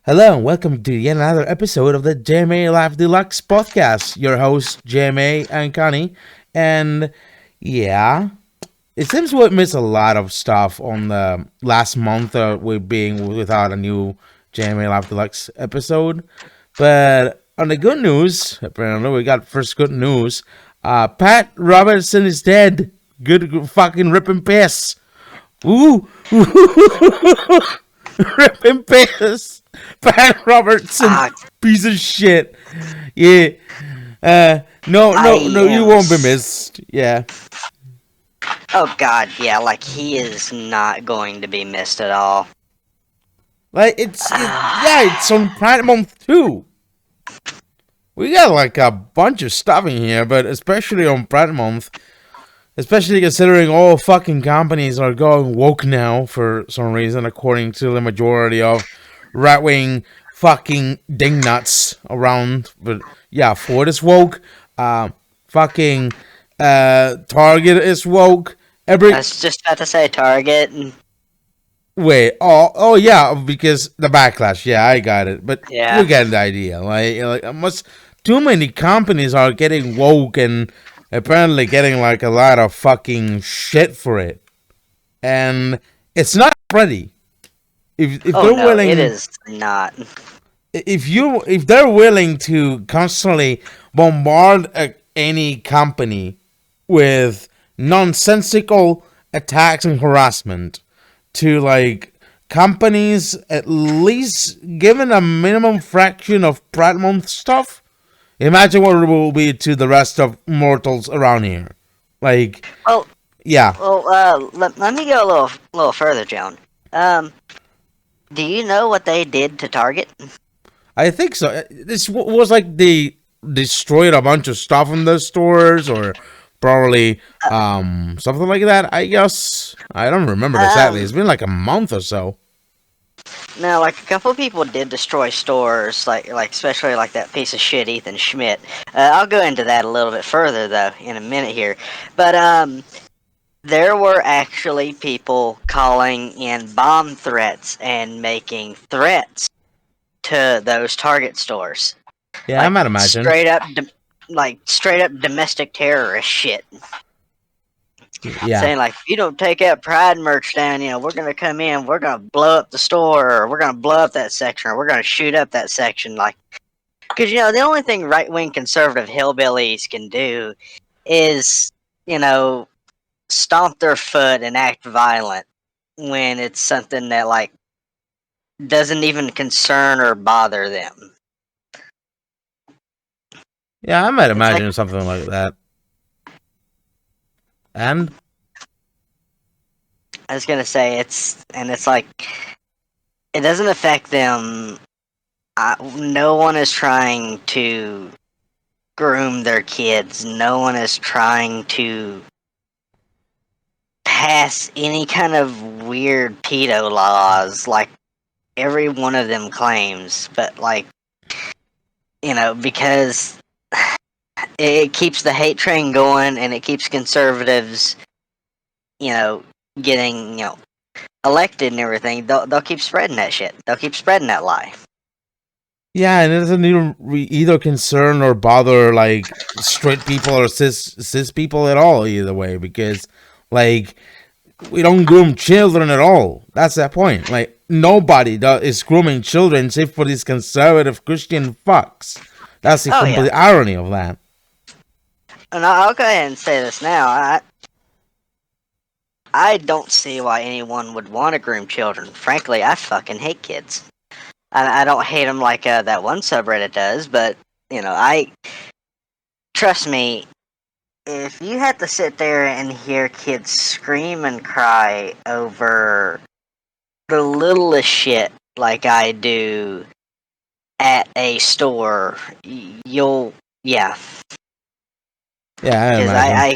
Hello and welcome to yet another episode of the JMAA Live Deluxe podcast. Your host, JMAA and Connie. And yeah, it seems we missed a lot of stuff on the last month with being without a new JMAA Live Deluxe episode. But on the good news, apparently we got first good news. Pat Robertson is dead. Good fucking ripping piss. Ooh. Ripping piss. Pat Robertson, piece of shit. Yeah. No, you won't be missed. Yeah. Oh God, yeah, like he is not going to be missed at all. Like it's on Pride Month too. We got like a bunch of stuff in here, but especially on Pride Month, especially considering all fucking companies are going woke now for some reason, according to the majority of right-wing fucking dingnuts around. But yeah, Ford is woke. Fucking Target is woke. I was just about to say Target. Wait, oh yeah, because the backlash. Yeah, I got it. But Yeah. you get the idea. Like too many companies are getting woke and apparently getting like a lot of fucking shit for it, and it's not ready. If they're willing, it is not. If they're willing to constantly bombard any company with nonsensical attacks and harassment, to like companies at least given a minimum fraction of Pride Month stuff, imagine what it will be to the rest of mortals around here. Like, Oh, yeah. well, let me go a little further, Joan. Do you know what they did to Target? I think so. This was like they destroyed a bunch of stuff in the stores, or probably something like that. I guess I don't remember exactly. It's been like a month or so. No, like a couple people did destroy stores, like especially like that piece of shit Ethan Schmidt. I'll go into that a little bit further though in a minute here, but there were actually people calling in bomb threats and making threats to those Target stores. Yeah, Like, I might imagine. Straight up domestic terrorist shit. Yeah. Saying like, if you don't take that Pride merch down, we're gonna come in, we're gonna blow up the store, or we're gonna blow up that section, or we're gonna shoot up that section. Like, because the only thing right wing conservative hillbillies can do is, stomp their foot and act violent when it's something that like doesn't even concern or bother them. Yeah, I might imagine something like that. And I was gonna say it's like it doesn't affect them. No one is trying to groom their kids. No one is trying to pass any kind of weird pedo laws like every one of them claims. But like, because it keeps the hate train going and it keeps conservatives, getting, elected and everything, they'll keep spreading that shit. They'll keep spreading that lie. yeah, and it doesn't even either concern or bother like straight people or cis people at all either way, because like we don't groom children at all. That's that point. Like nobody is grooming children except for these conservative Christian fucks. That's the complete irony of that. And I'll go ahead and say this now. I don't see why anyone would want to groom children. Frankly, I fucking hate kids. I don't hate them like that one subreddit does, but, trust me, if you had to sit there and hear kids scream and cry over the littlest shit like I do at a store, yeah. Yeah,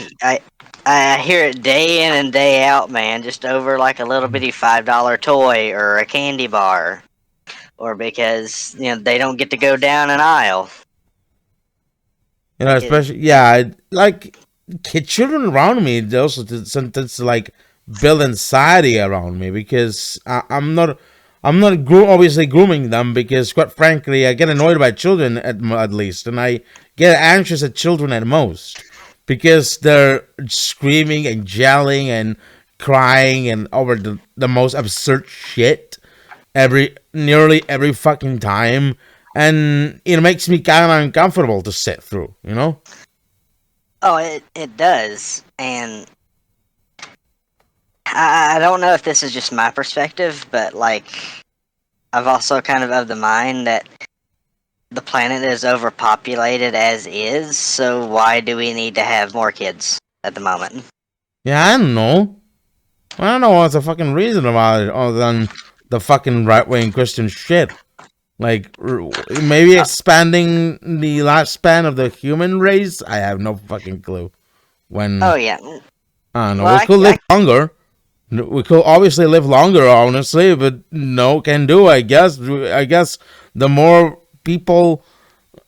I hear it day in and day out, man, just over like a little bitty $5 toy or a candy bar. Or because, they don't get to go down an aisle. Especially, like children around me, they also sometimes like build anxiety around me because I'm not I'm not obviously grooming them because, quite frankly, I get annoyed by children at least, and I get anxious at children at most because they're screaming and yelling and crying and over the most absurd shit nearly every fucking time, and it makes me kind of uncomfortable to sit through. Oh, it does, and I don't know if this is just my perspective, but like I've also kind of the mind that the planet is overpopulated as is, so why do we need to have more kids at the moment? Yeah, I don't know. I don't know what's the fucking reason about it other than the fucking right wing Christian shit. Like, maybe expanding the lifespan of the human race? I have no fucking clue. Oh When, yeah, I don't know, well we could live longer. We could obviously live longer, honestly, but no can do, I guess. I guess the more people,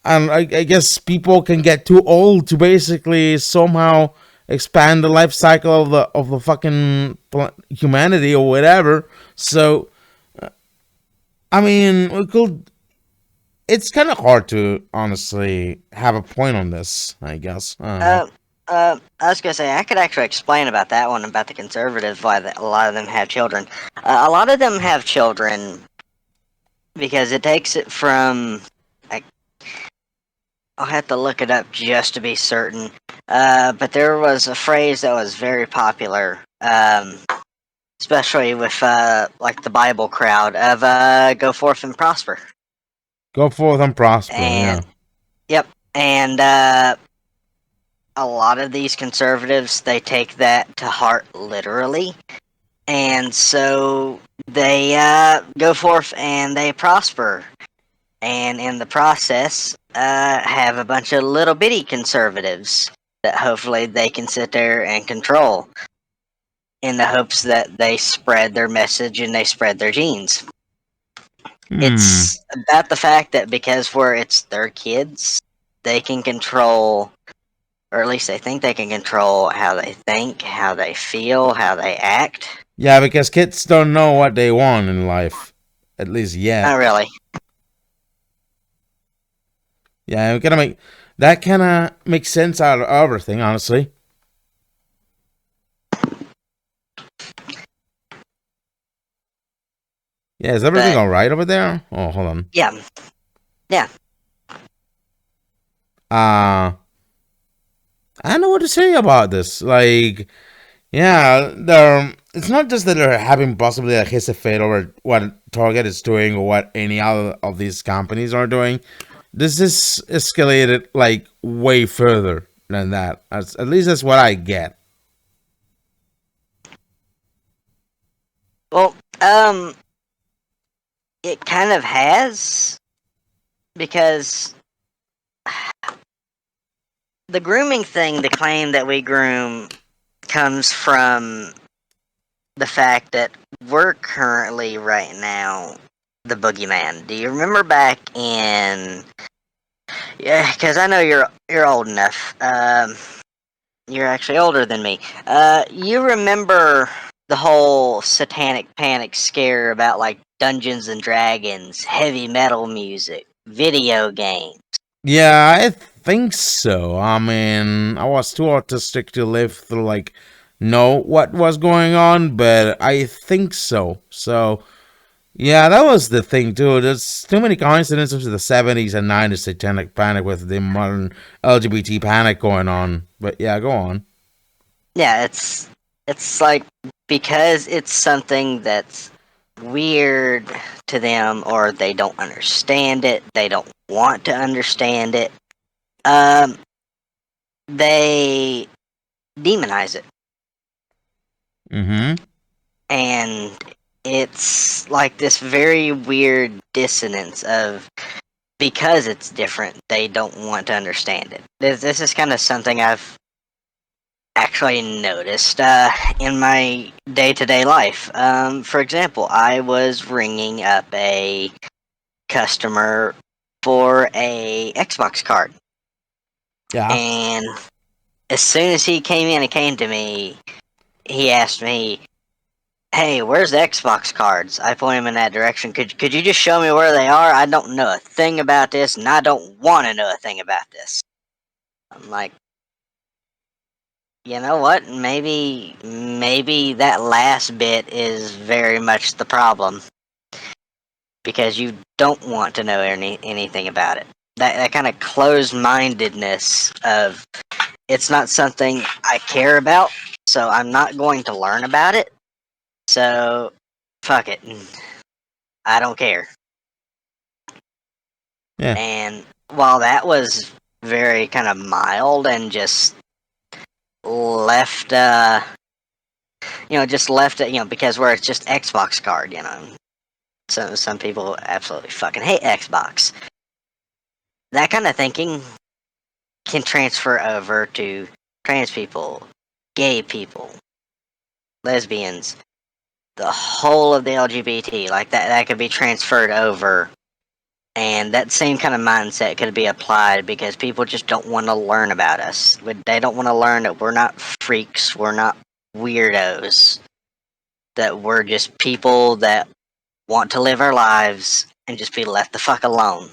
and I guess people can get too old to basically somehow expand the life cycle of the fucking humanity or whatever. So, I mean, we could. It's kind of hard to honestly have a point on this. I guess I don't know. uh, I was gonna say I could actually explain about that one about the conservatives why a lot of them have children. A lot of them have children because it takes it from. I'll have to look it up just to be certain. But there was a phrase that was very popular, especially with like the Bible crowd of "Go forth and prosper." Go forth and prosper. And Yeah. yep, and a lot of these conservatives they take that to heart literally, and so they go forth and they prosper, and in the process, have a bunch of little bitty conservatives that hopefully they can sit there and control in the hopes that they spread their message and they spread their genes. Hmm. It's about the fact that because where it's their kids, they can control, or at least they think they can control how they think, how they feel, how they act. Yeah, because kids don't know what they want in life, at least Not yet. really. Yeah, we gotta make that kind of makes sense out of everything. Honestly. Yeah, is everything But all right over there? Oh, hold on. yeah, yeah. Uh I don't know what to say about this. Like, yeah, they're. It's not just that they're having possibly a hissy fit over what Target is doing or what any other of these companies are doing. This is escalated like way further than that. At least that's what I get. Well, it kind of has because the grooming thing, the claim that we groom, comes from the fact that we're currently right now the boogeyman. Do you remember back in? Yeah, because I know you're old enough. You're actually older than me. You remember the whole satanic panic scare about like Dungeons and Dragons, heavy metal music, video games. Yeah, I think so. I mean, I was too autistic to live through like know what was going on, but I think so. So yeah, that was the thing too. There's too many coincidences with the 70s and 90s satanic panic with the modern LGBT panic going on. But yeah, go on. Yeah, it's like because it's something that's weird to them or they don't understand it, they don't want to understand it. Um they demonize it. Mm-hmm. And it's like this very weird dissonance of because it's different, they don't want to understand it. This is kind of something I've actually noticed in my day-to-day life. For example, I was ringing up a customer for a Xbox card, Yeah. and as soon as he came in and came to me, he asked me, hey, where's the Xbox cards? I point him in that direction. Could you just show me where they are? I don't know a thing about this, and I don't want to know a thing about this. I'm like, you know what? Maybe that last bit is very much the problem because you don't want to know anything about it. That kind of closed-mindedness of it's not something I care about, so I'm not going to learn about it. So fuck it. I don't care. Yeah. And while that was very kind of mild and just left just left it, because where it's just Xbox card, So some people absolutely fucking hate Xbox. That kind of thinking can transfer over to trans people, gay people, lesbians, the whole of the LGBT. Like that could be transferred over. And that same kind of mindset could be applied because people just don't want to learn about us. They don't want to learn that we're not freaks, we're not weirdos, that we're just people that want to live our lives and just be left the fuck alone,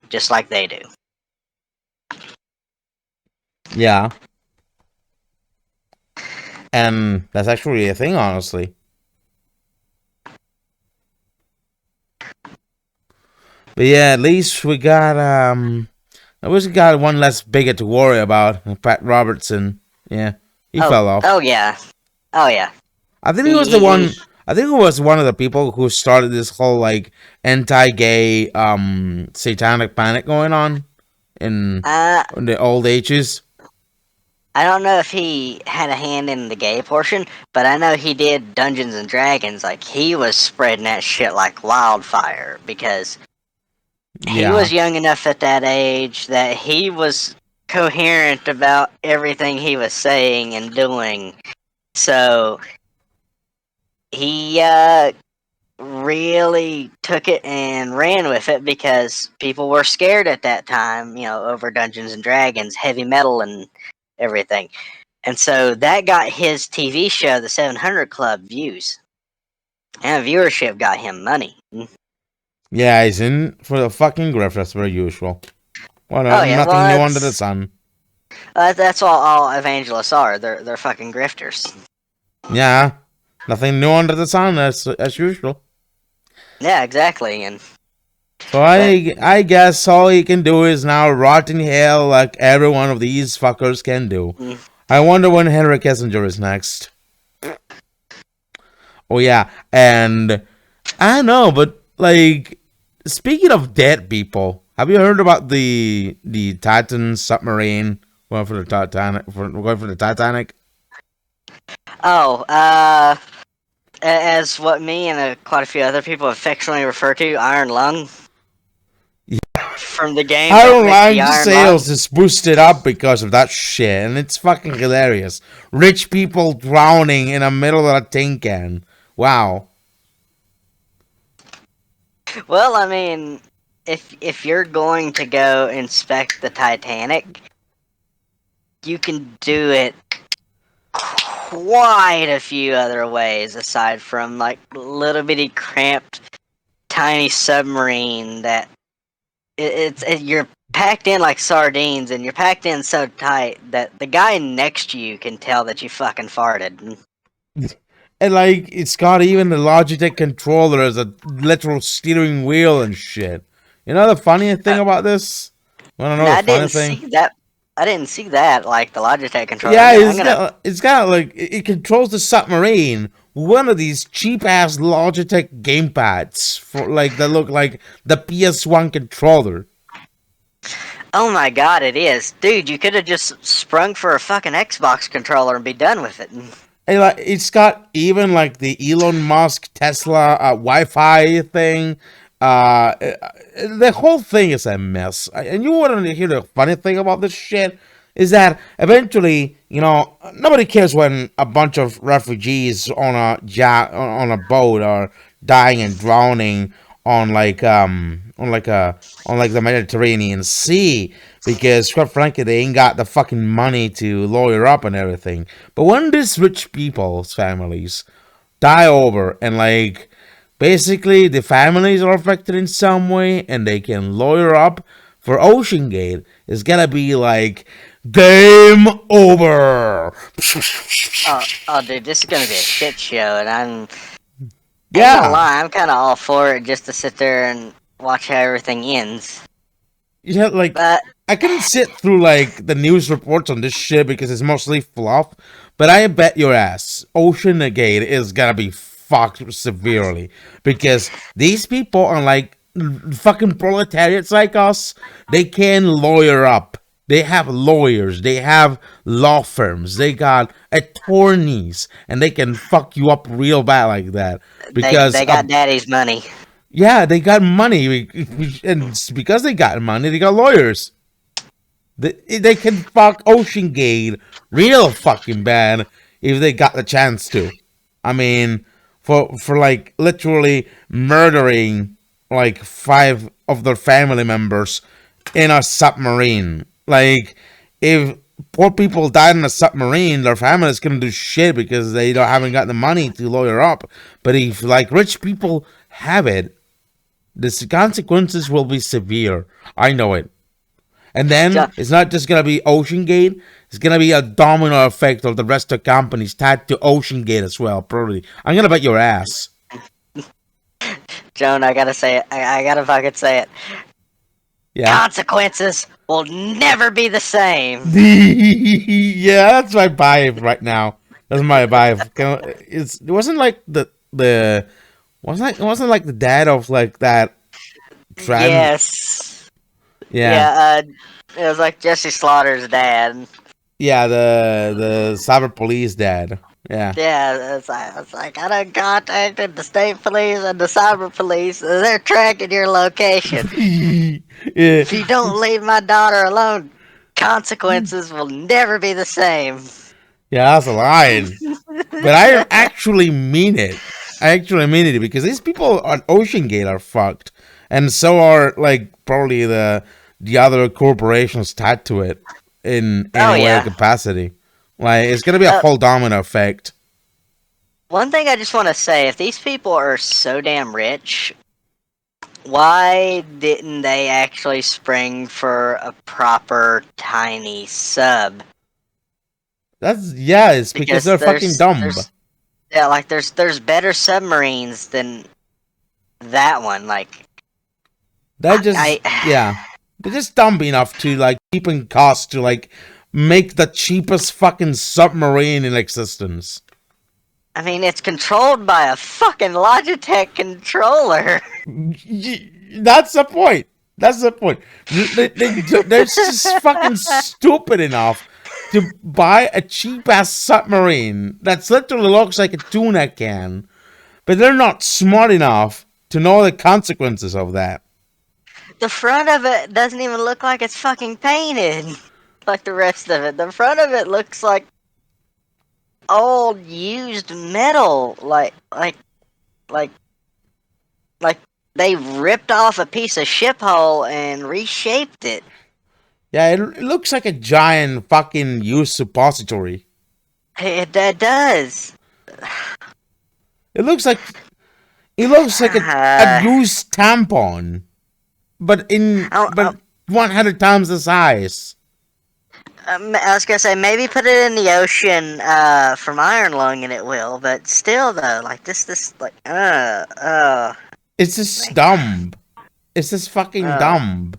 just like they do. Yeah. And that's actually a thing, honestly. But yeah, at least we got one less bigot to worry about. Pat Robertson. Yeah. He fell off. Oh yeah. Oh yeah. I think he was the one. I think it was one of the people who started this whole like anti-gay satanic panic going on in the old ages. I don't know if he had a hand in the gay portion, but I know he did Dungeons and Dragons. Like he was spreading that shit like wildfire because he was young enough at that age that he was coherent about everything he was saying and doing. So he really took it and ran with it because people were scared at that time, over Dungeons and Dragons, heavy metal, and everything. And so that got his TV show, The 700 Club, views. And viewership got him money. Yeah, he's in for the fucking grift as per usual. Well, nothing new under the sun. That's all evangelists are. They're fucking grifters. Yeah, nothing new under the sun as usual. Yeah, exactly. And so I guess all he can do is now rot in hell like every one of these fuckers can do. I wonder when Henry Kissinger is next. Oh yeah, and I know, but like speaking of dead people, have you heard about the Titan submarine going for the Titanic? Going for the Titanic? Oh, as what me and quite a few other people affectionately refer to, Iron Lung. Yeah. From the game. Iron Lung sales is boosted up because of that shit, and it's fucking hilarious. Rich people drowning in the middle of a tin can. Wow. Well, I mean, if you're going to go inspect the Titanic, you can do it quite a few other ways aside from like little bitty cramped tiny submarine that you're packed in like sardines, and you're packed in so tight that the guy next to you can tell that you fucking farted. And like it's got even the Logitech controller as a literal steering wheel and shit. You know the funny thing about this? I didn't see that. I didn't see that, like the Logitech controller. Yeah, it's got like it controls the submarine. One of these cheap ass Logitech gamepads for like that look like the PS1 controller. Oh my god, it is, dude! You could have just sprung for a fucking Xbox controller and be done with it. And like it's got even like the Elon Musk Tesla Wi-Fi thing. The whole thing is a mess. And you want to hear the funny thing about this shit is that eventually, nobody cares when a bunch of refugees on a boat are dying and drowning on the Mediterranean Sea, because quite frankly they ain't got the fucking money to lawyer up and everything. But when these rich people's families die over, and like basically the families are affected in some way, and they can lawyer up for OceanGate. It's gonna be like game over. Oh, dude, this is gonna be a shit show, and ain't gonna Yeah, lie, I'm kind of all for it just to sit there and watch how everything ends. yeah, like But I couldn't sit through like the news reports on this shit because it's mostly fluff. But I bet your ass OceanGate is gonna be fucked severely because these people are like fucking proletariats like us. They can lawyer up. They have lawyers. They have law firms. They got attorneys, and they can fuck you up real bad like that because they got daddy's money. yeah, they got money, and because they got money, they got lawyers. They can fuck OceanGate real fucking bad if they got the chance to. I mean, for like literally murdering like 5 of their family members in a submarine. Like, if poor people died in a submarine, their families couldn't do shit because they haven't got the money to lawyer up. But if like rich people have it, the consequences will be severe. I know it. And then John, it's not just gonna be OceanGate. It's gonna be a domino effect of the rest of the companies tied to OceanGate as well. Probably. I'm gonna bet your ass. Joan, I gotta say it. I gotta fucking say it. Yeah. Consequences will never be the same. Yeah, that's my vibe right now. That's my vibe. It wasn't like the wasn't like the dad of like that trans. Yes. Yeah. Yeah, it was like Jesse Slaughter's dad. Yeah, the cyber police dad. Yeah. Yeah, it's like I done contacted the state police and the cyber police. They're tracking your location. Yeah. If you don't leave my daughter alone, consequences will never be the same. Yeah, that's a line. But I actually mean it. I actually mean it because these people on OceanGate are fucked, and so are like probably the other corporations tied to it in any way or capacity. Like, it's gonna be a whole domino effect. One thing I just want to say: if these people are so damn rich, why didn't they actually spring for a proper tiny sub? It's because they're fucking dumb. Yeah, like there's better submarines than that one. Like They're just they're just dumb enough to like keep in cost to like make the cheapest fucking submarine in existence. I mean, it's controlled by a fucking Logitech controller. That's the point. That's the point. They're just fucking stupid enough to buy a cheap ass submarine that literally looks like a tuna can, but they're not smart enough to know the consequences of that. The front of it doesn't even look like it's fucking painted like the rest of it. The front of it looks like old used metal, like they ripped off a piece of ship hull and reshaped it. Yeah, it looks like a giant fucking used suppository. It does. It looks like a used tampon, but 100 times the size. I was gonna say maybe put it in the ocean from Iron Lung and it will, but still though, like this like It's just dumb. It's just fucking dumb.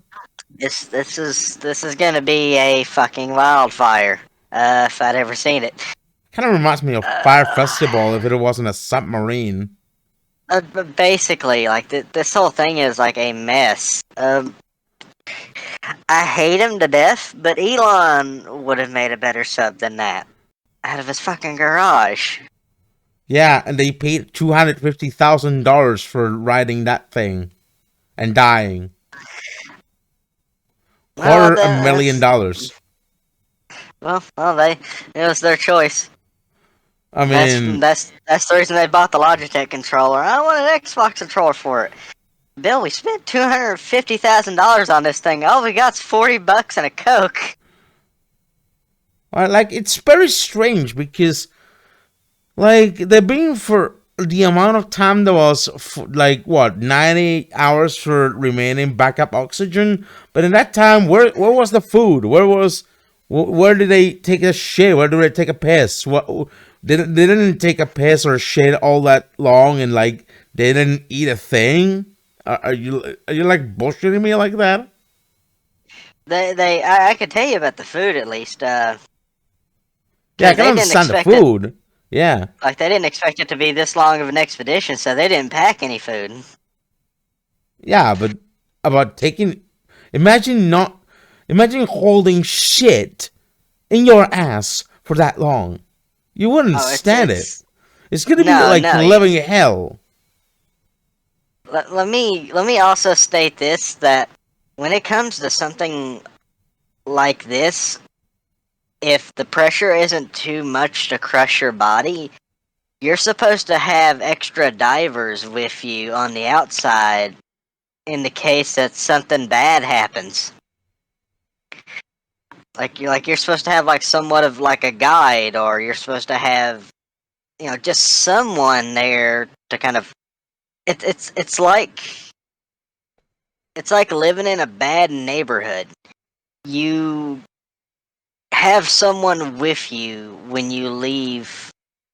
This is gonna be a fucking wildfire. If I'd ever seen it. Kind of reminds me of Fire Festival if it wasn't a submarine. But basically, like this whole thing is like a mess. I hate him to death, but Elon would have made a better sub than that out of his fucking garage. Yeah, and they paid $250,000 for riding that thing and dying. $250,000. Well, it was their choice. I mean, that's the reason they bought the Logitech controller. I want an Xbox controller for it. Bill, we spent $250,000 on this thing. All we got's $40 and a Coke. like, it's very strange because, like, they're being for the amount of time there was, like what, 90 hours for remaining backup oxygen. But in that time, where was the food? Where did they take a shit? Where did they take a piss? What they didn't take a piss or shit all that long, and like they didn't eat a thing. Are you like bullshitting me like that? I could tell you about the food at least. Yeah, I Because can they didn't understand the expect it. food. Yeah, Like they didn't expect it to be this long of an expedition, so they didn't pack any food. yeah, but about taking, imagine not, imagine holding shit in your ass for that long. You wouldn't Oh, stand it. it's It's gonna be no, like no. living hell. Let me also state this, that when it comes to something like this, if the pressure isn't too much to crush your body, you're supposed to have extra divers with you on the outside in the case that something bad happens. Like you're supposed to have like somewhat of like a guide, or you're supposed to have, just someone there to kind of. It's like living in a bad neighborhood. You have someone with you when you leave,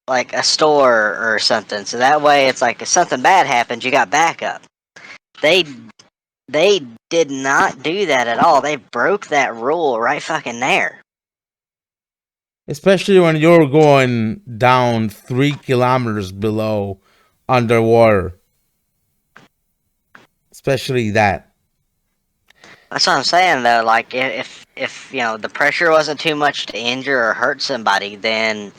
like a store or something, so that way it's like if something bad happens, you got backup. They they did not do that at all. They broke that rule right fucking there. Especially when you're going down 3 kilometers below underwater. Especially that. That's what I'm saying though. Like if the pressure wasn't too much to injure or hurt somebody, then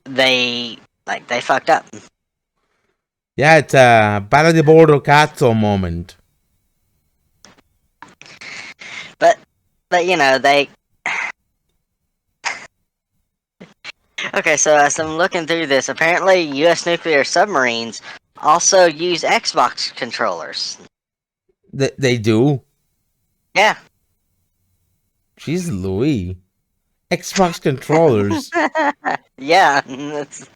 they fucked up. Yeah, it's a para di bordo cazzo moment. But they. Okay, so as I'm looking through this, apparently U.S. nuclear submarines also use Xbox controllers. They do. Yeah. Jeez Louis. Xbox controllers. Yeah. That's,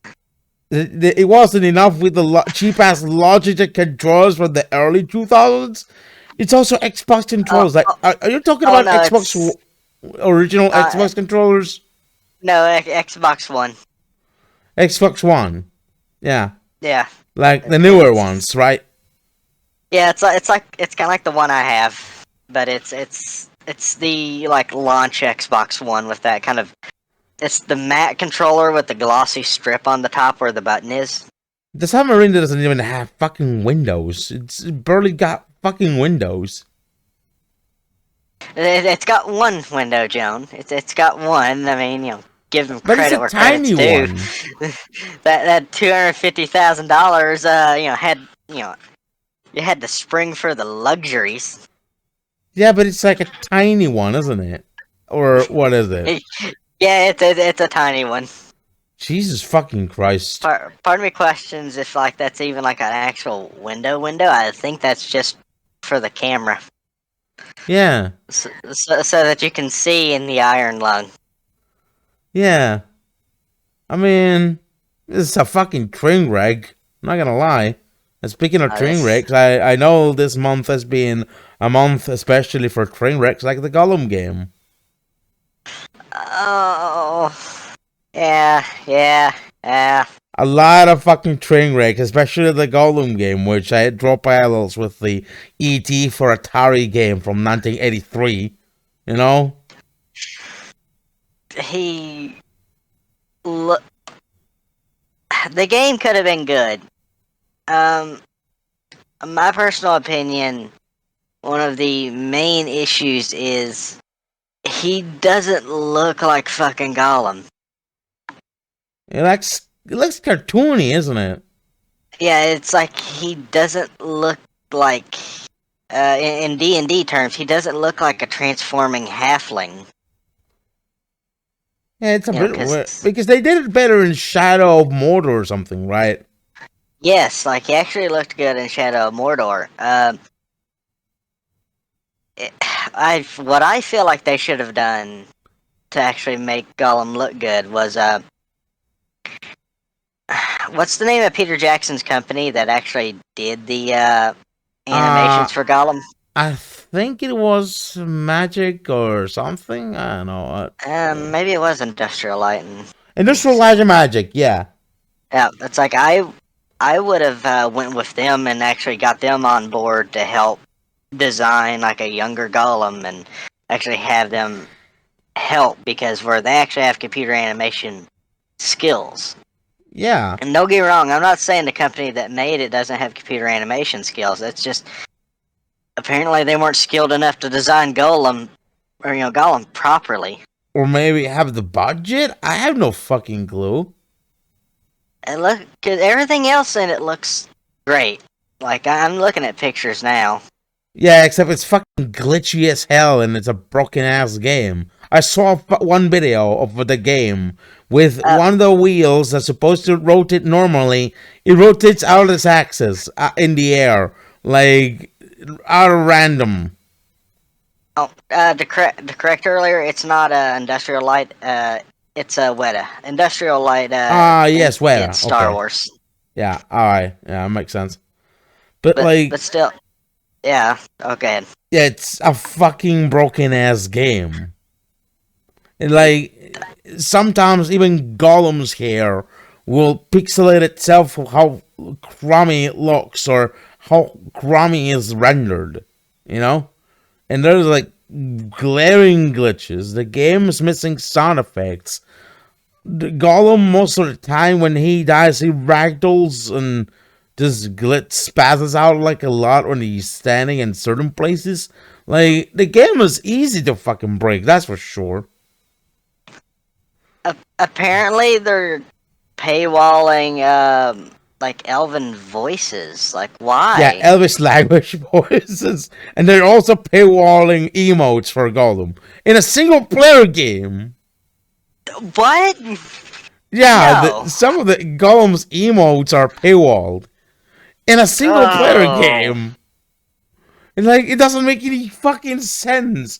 It wasn't enough with the cheap ass Logitech controllers from the early 2000s. It's also Xbox oh, controllers. Like, oh, are you talking oh about no, Xbox it's original uh, Xbox controllers? no Xbox One. Xbox One. Yeah, Yeah. like the newer It's ones, right? yeah. It's kind of like the one I have, but it's the like launch Xbox One with that kind of. It's the matte controller with the glossy strip on the top where the button is. The submarine doesn't even have fucking windows. It barely got fucking windows. It's got one window, Joan. It's got one. I mean, give them But it's a credit where credit's tiny due. one. That $250,000, had you had to spring for the luxuries. Yeah, but it's like a tiny one, isn't it? Or what is it? Yeah, it's a tiny one. Jesus fucking Christ. Part of me questions if like that's even like an actual window. I think that's just for the camera, Yeah, so that you can see in the iron lung. yeah. I mean, this is a fucking train wreck. I'm not gonna lie. And speaking of train This. wrecks, I know this month has been a month especially for train wrecks like the Gollum game. Oh. Yeah. Yeah. Yeah. A lot of fucking train wrecks, especially the Gollum game, which I draw parallels with the E.T. for Atari game from 1983. You know? He. Look, the game could have been good. Um, my personal opinion, one of the main issues is he doesn't look like fucking Gollum. It looks cartoony, isn't it? Yeah, it's like he doesn't look like. In D&D terms, he doesn't look like a transforming halfling. Yeah, it's a bit Because because they did it better in Shadow of Mordor or something, right? yes, like he actually looked good in Shadow of Mordor. What I feel like they should have done to actually make Gollum look good was What's the name of Peter Jackson's company that actually did the Uh, animations for Gollum? I think it was Magic or something. I don't know. Maybe it was Industrial Light and Industrial Light and Magic, yeah. yeah, it's like I would have went with them and actually got them on board to help design like a younger Gollum and actually have them help because where they actually have computer animation skills. Yeah. And don't get me wrong, I'm not saying the company that made it doesn't have computer animation skills. It's just apparently they weren't skilled enough to design Gollum or Gollum properly. Or maybe have the budget? I have no fucking clue. And look, cause everything else in it looks great. Like I'm looking at pictures now. Yeah, except it's fucking glitchy as hell and it's a broken ass game. I saw one video of the game with Uh, one of the wheels that's supposed to rotate normally. It rotates out of its axis in the air, like out of random. to correct earlier, it's not a industrial light. It's a Weta industrial light. Yes, in where? Star Okay. Wars, Yeah, alright. Yeah, that makes sense. But, but like, still, yeah. Okay. yeah, it's a fucking broken ass game. And, like, sometimes even Gollum's hair will pixelate itself for how crummy it looks or how crummy is rendered, you know? And there's like glaring glitches. The game is missing sound effects. The Gollum, most of the time when he dies, he ragdolls and just glitch spazzes out like a lot when he's standing in certain places. Like, the game is easy to fucking break, that's for sure. Apparently, they're paywalling like elven voices. Like, Yeah, why? Elvish language voices. And they're also paywalling emotes for Gollum. In a single player game. What? Yeah, No. some of the Gollum's emotes are paywalled. In a single player Oh. game. And like, it doesn't make any fucking sense.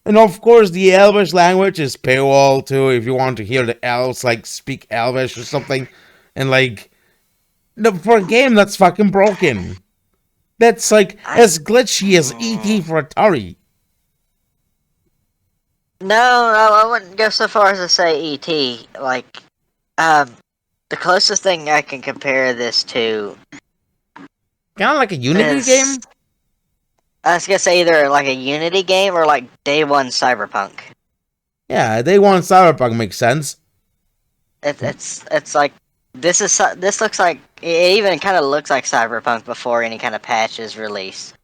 And of course, the Elvish language is paywall too, if you want to hear the elves like speak Elvish or something. And like, for a game that's fucking broken. That's like I, as glitchy as ET for Atari. no, I wouldn't go so far as to say ET. Like, um, the closest thing I can compare this to Kind of like a Unity is game. I was gonna say either like a Unity game or like Day One Cyberpunk. Yeah, Day One Cyberpunk makes sense. It's like this looks like it even kind of looks like Cyberpunk before any kind of patch is released.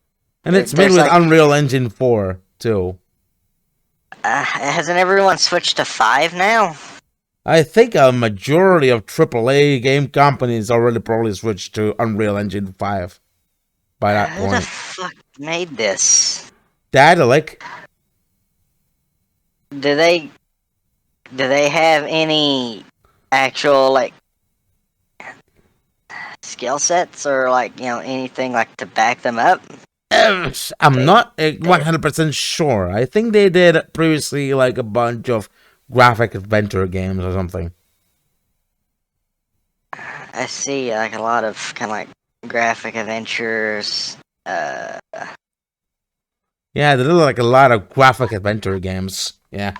And it's made There's with like Unreal Engine 4 too. hasn't everyone switched to 5 now? I think a majority of AAA game companies already probably switched to Unreal Engine 5 by that Who the point. fuck made this? Daedalic. Do they have any actual like skill sets or like anything like to back them up? I'm They, not they 100% sure. I think they did previously like a bunch of graphic adventure games or something. I see like a lot of kind of like graphic adventures. Yeah, they did like a lot of graphic adventure games. Yeah.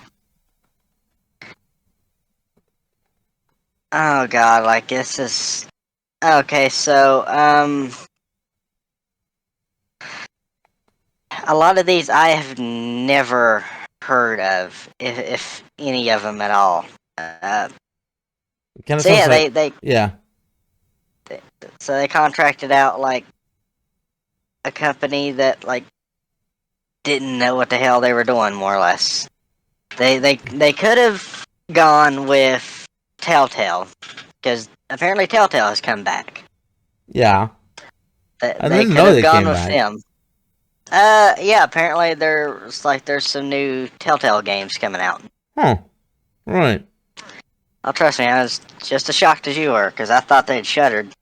Oh god, like this is okay. So a lot of these I have never heard of, if any of them at all. It kind of So yeah, sounds like, they yeah. so they contracted out like a company that like didn't know what the hell they were doing, more or less. They could have gone with Telltale because apparently Telltale has come back. Yeah. I They didn't could know have they gone came with back. them. Yeah, apparently there's some new Telltale games coming out. Huh. Right. Oh, trust me, I was just as shocked as you were because I thought they'd shuttered.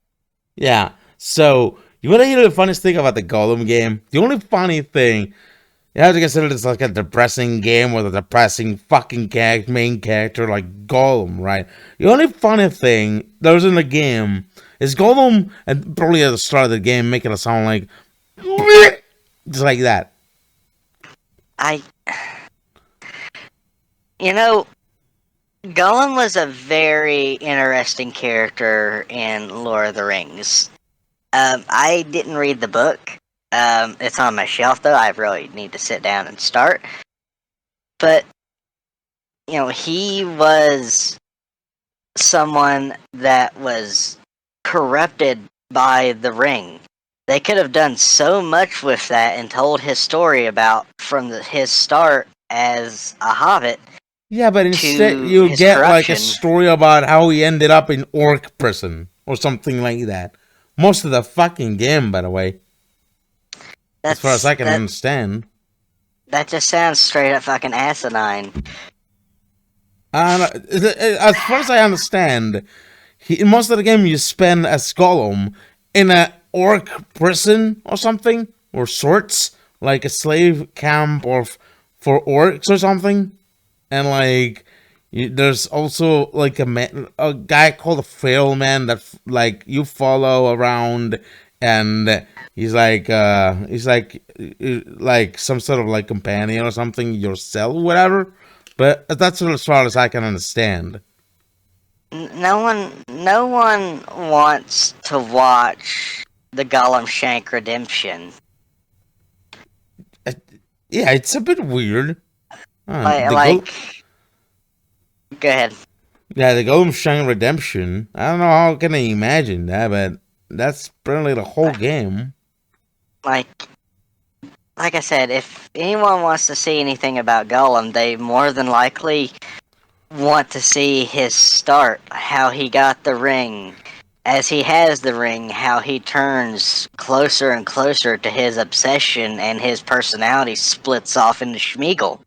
Yeah. So, you want to hear the funniest thing about the Gollum game? The only funny thing You have to consider this like a depressing game with a depressing fucking main character like Gollum, right? The only funny thing that was in the game is Gollum, and probably at the start of the game, making it sound like just like that. I, you know, Gollum was a very interesting character in Lord of the Rings. I didn't read the book. It's on my shelf though. I really need to sit down and start. But he was someone that was corrupted by the ring. They could have done so much with that and told his story about from his start as a hobbit Yeah, but instead to you his get like a corruption. story about how he ended up in orc prison or something like that. Most of the fucking game, by the way, as far as That's I can that. understand. That just sounds straight up fucking asinine. And as far as I understand, in most of the game you spend as Gollum in a orc prison or something, or sorts, like a slave camp or for orcs or something. And like, there's also like a guy called a Fail Man that like you follow around, and he's like some sort of like companion or something yourself, whatever. But that's as far as I can understand. No one wants to watch the Gollum Shank redemption. Uh, Yeah, it's a bit weird. Like, The like, Go go ahead. Yeah, the Golden Shine Redemption. I don't know how can I imagine that, but that's apparently the whole game. Like, like I said, if anyone wants to see anything about Gollum, they more than likely want to see his start, how he got the ring. As he has the ring, how he turns closer and closer to his obsession and his personality splits off into Smeagol.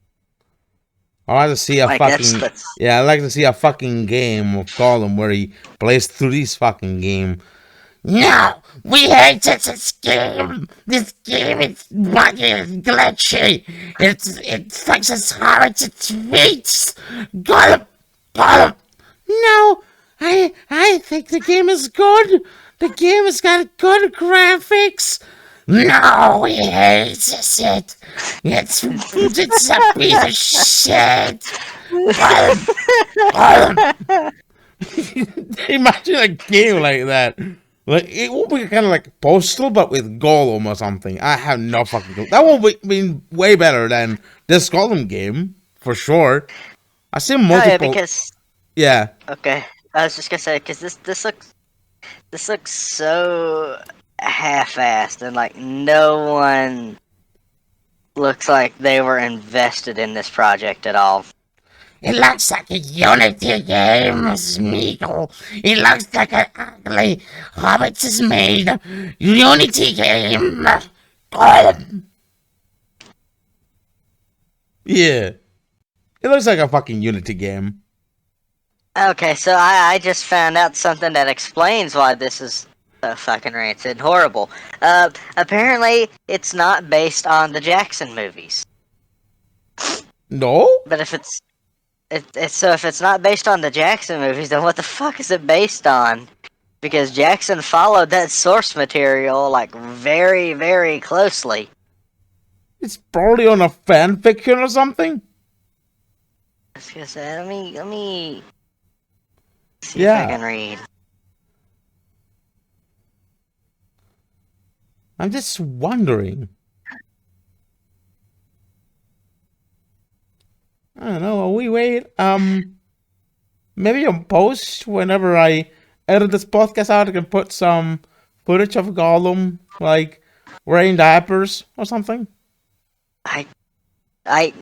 I like to see a Like fucking I like to see a fucking game of Gollum where he plays through this fucking game. No, we hate this game. This game is buggy and glitchy. It fixes how it tweets. Gollum, Gollum. No, I think the game is good. The game has got good graphics. No, he hates it. It's a piece of shit. Gollum, Gollum. Imagine a game like that. Like it will be kind of like Postal, but with Gollum or something. I have no fucking clue. That will be way better than this Gollum game for sure. I see Oh yeah, multiple. because Yeah, okay, I was just gonna say because this looks so half-assed and like no one looks like they were invested in this project at all. it looks like a Unity game, Smeagol. It looks like an ugly Hobbits is made Unity game. Gollum. Yeah, it looks like a fucking Unity game. Okay, so I just found out something that explains why this is so fucking rancid and horrible. Apparently it's not based on the Jackson movies. No. But if if it's not based on the Jackson movies, then what the fuck is it based on? Because Jackson followed that source material like very, very closely. It's probably on a fan fiction or something. I was gonna say, let me see if I Yeah, can read. I'm just wondering. I don't know. We wait. Maybe on post whenever I edit this podcast out, I can put some footage of Gollum like wearing diapers or something. I I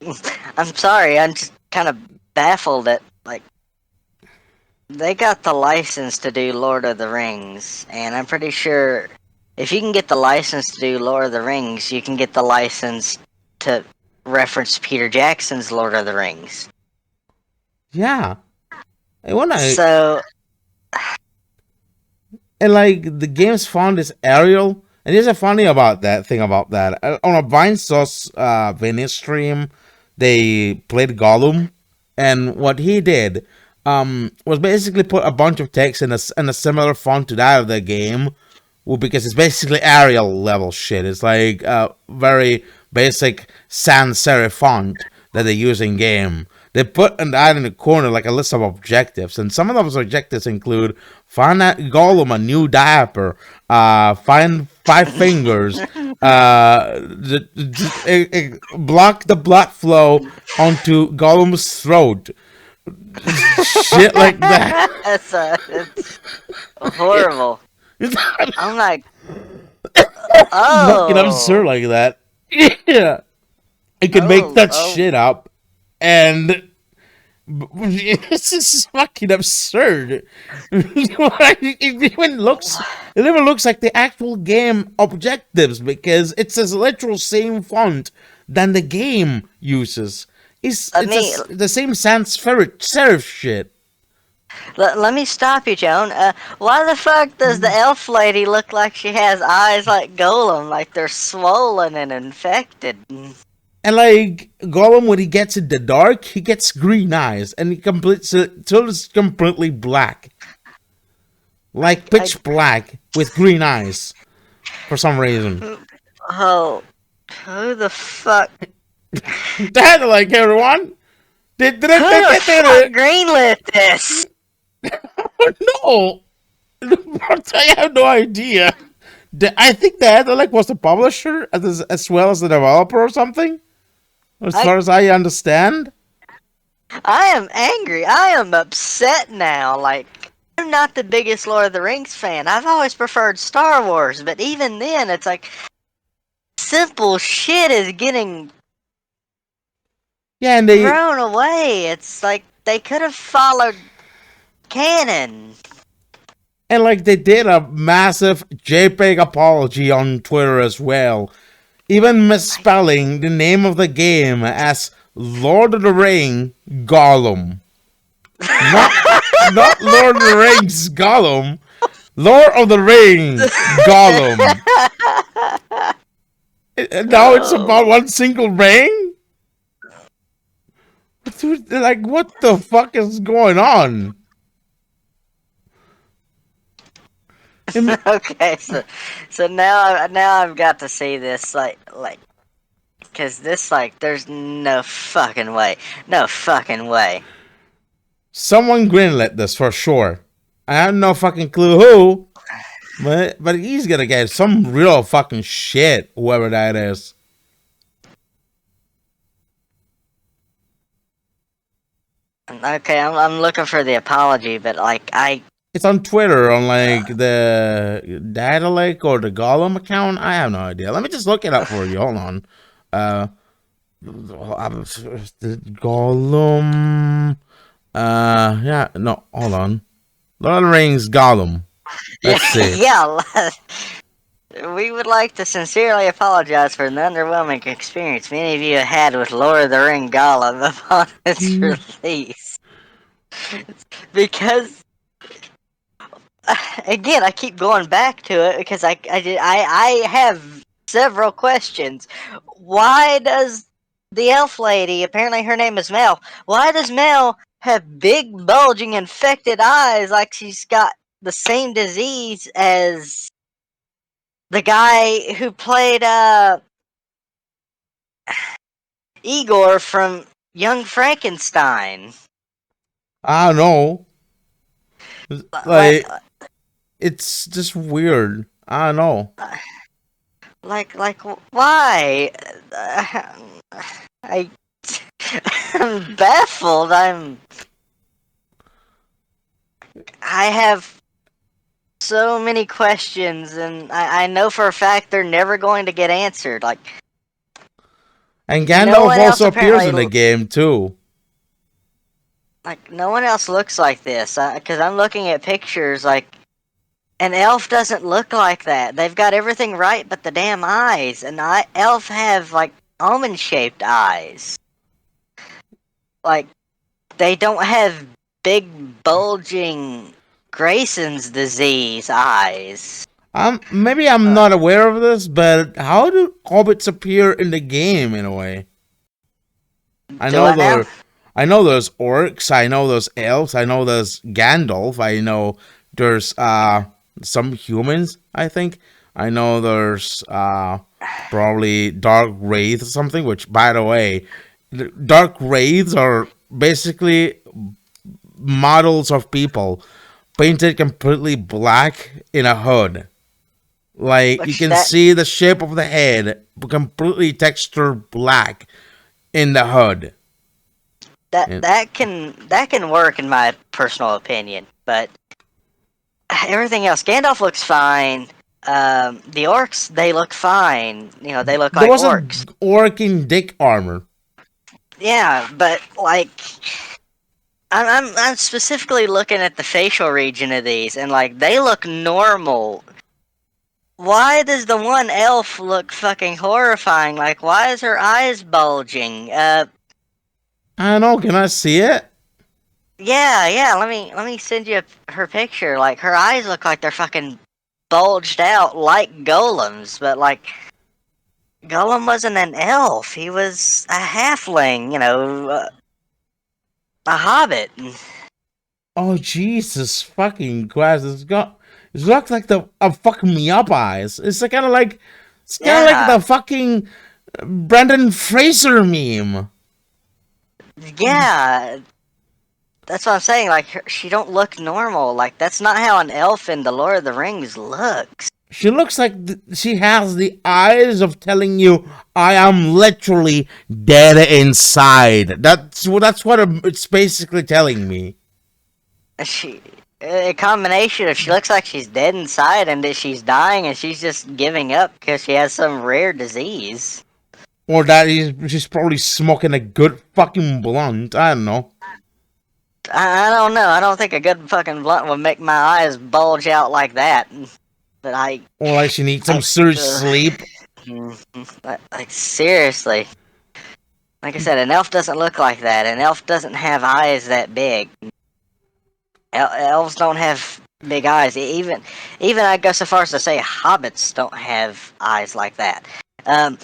I'm sorry, I'm just kind of baffled at like they got the license to do Lord of the Rings, and I'm pretty sure if you can get the license to do Lord of the Rings, you can get the license to reference Peter Jackson's Lord of the Rings. Yeah, I wanna So, and like the game's font is Arial. And there's a funny about that thing about that. On a Vine Sauce Vinny stream, they played Gollum, and what he did was basically put a bunch of text in a similar font to that of the game, well, because it's basically Arial level shit. It's like a very basic sans serif font that they use in game. They put an ad in the corner like a list of objectives, and some of those objectives include find that Gollum a new diaper, find five fingers, block the blood flow onto Gollum's throat, shit like that. It's horrible. I'm like, Fucking absurd oh, like that. Yeah, I could make that oh. shit up, and it's just fucking absurd. It even looks like the actual game objectives because it's a literal same font than the game uses. Let me The same sans serif shit. let me stop you, Joan. Why the fuck does the elf lady look like she has eyes like Golem, like they're swollen and infected? And like Gollum, when he gets in the dark, he gets green eyes, and he turns completely black, like pitch black with green eyes, for some reason. Oh, who the fuck? That like everyone. Who the fuck greenlit this? No, I have no idea. I think the like was the publisher as well as the developer or something. As far as I understand. I am angry. I am upset now. Like, I'm not the biggest Lord of the Rings fan. I've always preferred Star Wars, but even then, it's like simple shit is getting And thrown away. It's like they could have followed canon. And like they did a massive JPEG apology on Twitter as well, even misspelling the name of the game as Lord of the Ring Gollum. Not not Lord of the Rings Gollum. Lord of the Ring Gollum. And now it's about one single ring? Dude, like what the fuck is going on? Okay, so now I've got to see this like because this like there's no fucking way, no fucking way. Someone greenlit this for sure. I have no fucking clue who, but he's gonna get some real fucking shit, whoever that is. Okay, I'm looking for the apology, but like It's on Twitter on like the Data Lake or the Gollum account. I have no idea. Let me just look it up for you. Hold on. The Gollum. Yeah, no, hold on. Lord of the Rings Gollum. Let's see. yeah. We would like to sincerely apologize for the underwhelming experience many of you had with Lord of the Ring Gollum upon its release. Because again, I keep going back to it because I have several questions. Why does the elf lady, apparently her name is Mel, why does Mel have big bulging infected eyes like she's got the same disease as the guy who played Igor from Young Frankenstein? I don't know. Like, Like, it's just weird. I don't know. like, why? I, I'm baffled. I have so many questions, and I know for a fact they're never going to get answered. Like, And no Gandalf one else also appears in apparently, the game too. like, no one else looks like this. Because I'm looking at pictures, like, an elf doesn't look like that. They've got everything right but the damn eyes. And elf have, like, almond-shaped eyes. Like, they don't have big, bulging Grayson's disease eyes. Maybe I'm not aware of this, but how do hobbits appear in the game in a way? I Do know what now? I know there's orcs, I know there's elves, I know there's Gandalf, I know there's some humans, I think. I know there's probably dark wraiths or something, which by the way, dark wraiths are basically models of people painted completely black in a hood. Like you Which can see the shape of the head completely textured black in the hood. And that can work in my personal opinion, but everything else, Gandalf looks fine. The orcs, they look fine. They look there like was a orcs. orc in dick armor. Yeah, but like, I'm specifically looking at the facial region of these, and like they look normal. Why does the one elf look fucking horrifying? Like, why is her eyes bulging? I don't know. Can I see it? Yeah. Let me send you her picture. Like, her eyes look like they're fucking bulged out like Golem's, but like Golem wasn't an elf. He was a halfling. A hobbit. Oh Jesus fucking Christ! It's got like the fucking me up eyes. It's kind of like Yeah, the fucking Brandon Fraser meme. yeah. That's what I'm saying. Like, she don't look normal. Like, that's not how an elf in the Lord of the Rings looks. She looks like she has the eyes of telling you, "I am literally dead inside." That's what it's basically telling me. She a combination of she looks like she's dead inside and that she's dying and she's just giving up because she has some rare disease. Or that she's probably smoking a good fucking blunt. I don't know. I don't know. I don't think a good fucking blunt would make my eyes bulge out like that. But Or like she needs some I serious sleep. like seriously. Like I said, an elf doesn't look like that. An elf doesn't have eyes that big. Elves don't have big eyes. Even I go so far as to say hobbits don't have eyes like that. Um,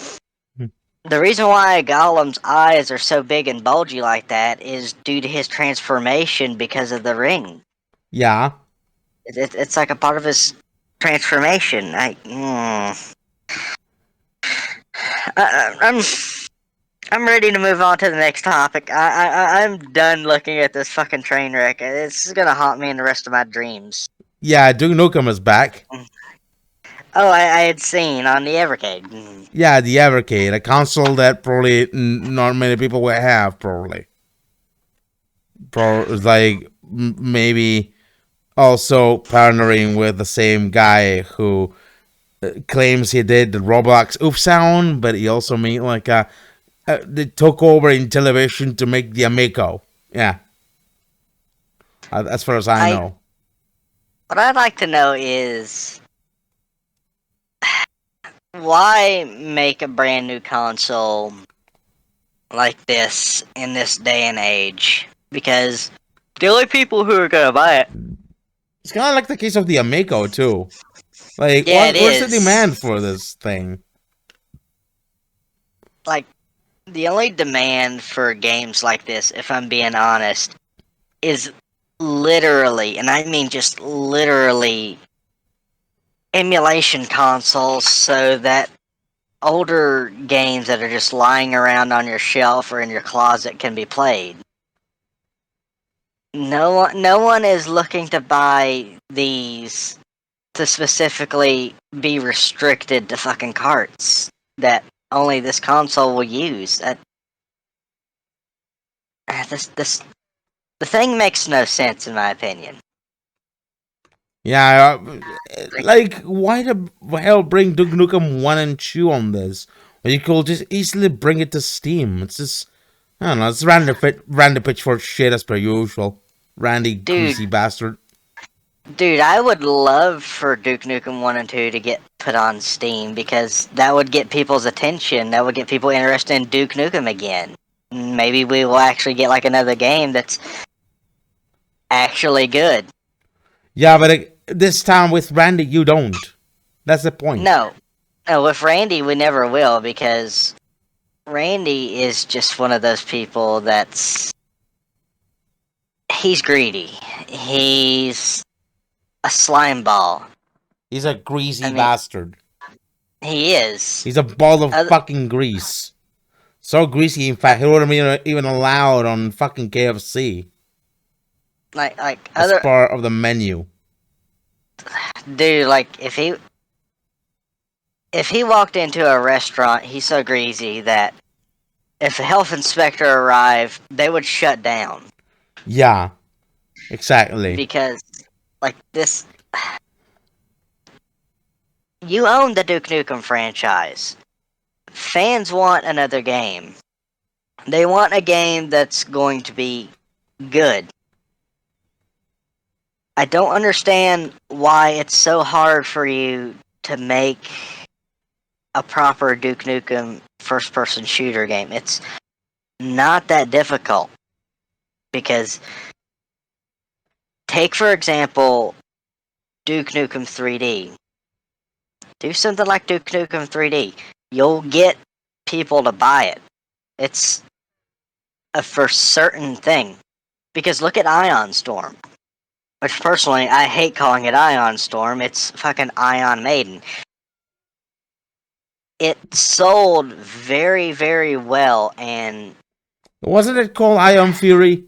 the reason why Gollum's eyes are so big and bulgy like that is due to his transformation because of the ring. Yeah. It's like a part of his transformation. I'm I'm ready to move on to the next topic. I'm done looking at this fucking train wreck. It's gonna haunt me in the rest of my dreams. Yeah, Duke Nukem is back. Oh, I had seen on the Evercade. Yeah, the Evercade, a console that probably not many people will have, probably. Like, maybe also partnering with the same guy who claims he did the Roblox oof sound, but he also made like they took over in television to make the Amico. Yeah, as far as I I know. What I'd like to know is why make a brand new console like this in this day and age? Because the only people who are gonna buy it, It's kind of like the case of the Amico too. Like, yeah, it what's the is. demand for this thing? Like, the only demand for games like this, if I'm being honest, is literally, and I mean just literally, emulation consoles so that older games that are just lying around on your shelf or in your closet can be played. No one is looking to buy these to specifically be restricted to fucking carts that only this console will use. This the thing makes no sense in my opinion. Yeah, like why the hell bring Duke Nukem 1 and 2 on this? When you could just easily bring it to Steam. It's just, I don't know, it's Randy Pitchford shit as per usual. Randy Dude, greasy bastard. Dude, I would love for Duke Nukem 1 and 2 to get put on Steam because that would get people's attention. That would get people interested in Duke Nukem again. Maybe we will actually get like another game that's actually good. Yeah, but this time with Randy, you don't. That's the point. No, no, with Randy, we never will because Randy is just one of those people he's greedy. He's a slime ball. He's a I greasy mean, bastard. he is. He's a ball of Other, fucking grease. So greasy, in fact, he wouldn't be even allowed on fucking KFC like as other part of the menu. dude, like if he walked into a restaurant, he's so greasy that if a health inspector arrived, they would shut down Yeah, exactly. because like this. You own the Duke Nukem franchise. Fans want another game. They want a game that's going to be good. I don't understand why it's so hard for you to make a proper Duke Nukem first person shooter game. It's not that difficult. Because, take for example, Duke Nukem 3D. Do something like Duke Nukem 3D. You'll get people to buy it. It's a for certain thing. Because look at Ion Storm. Which personally, I hate calling it Ion Storm. It's fucking Ion Maiden. It sold very, very well, and Wasn't it called Ion Fury?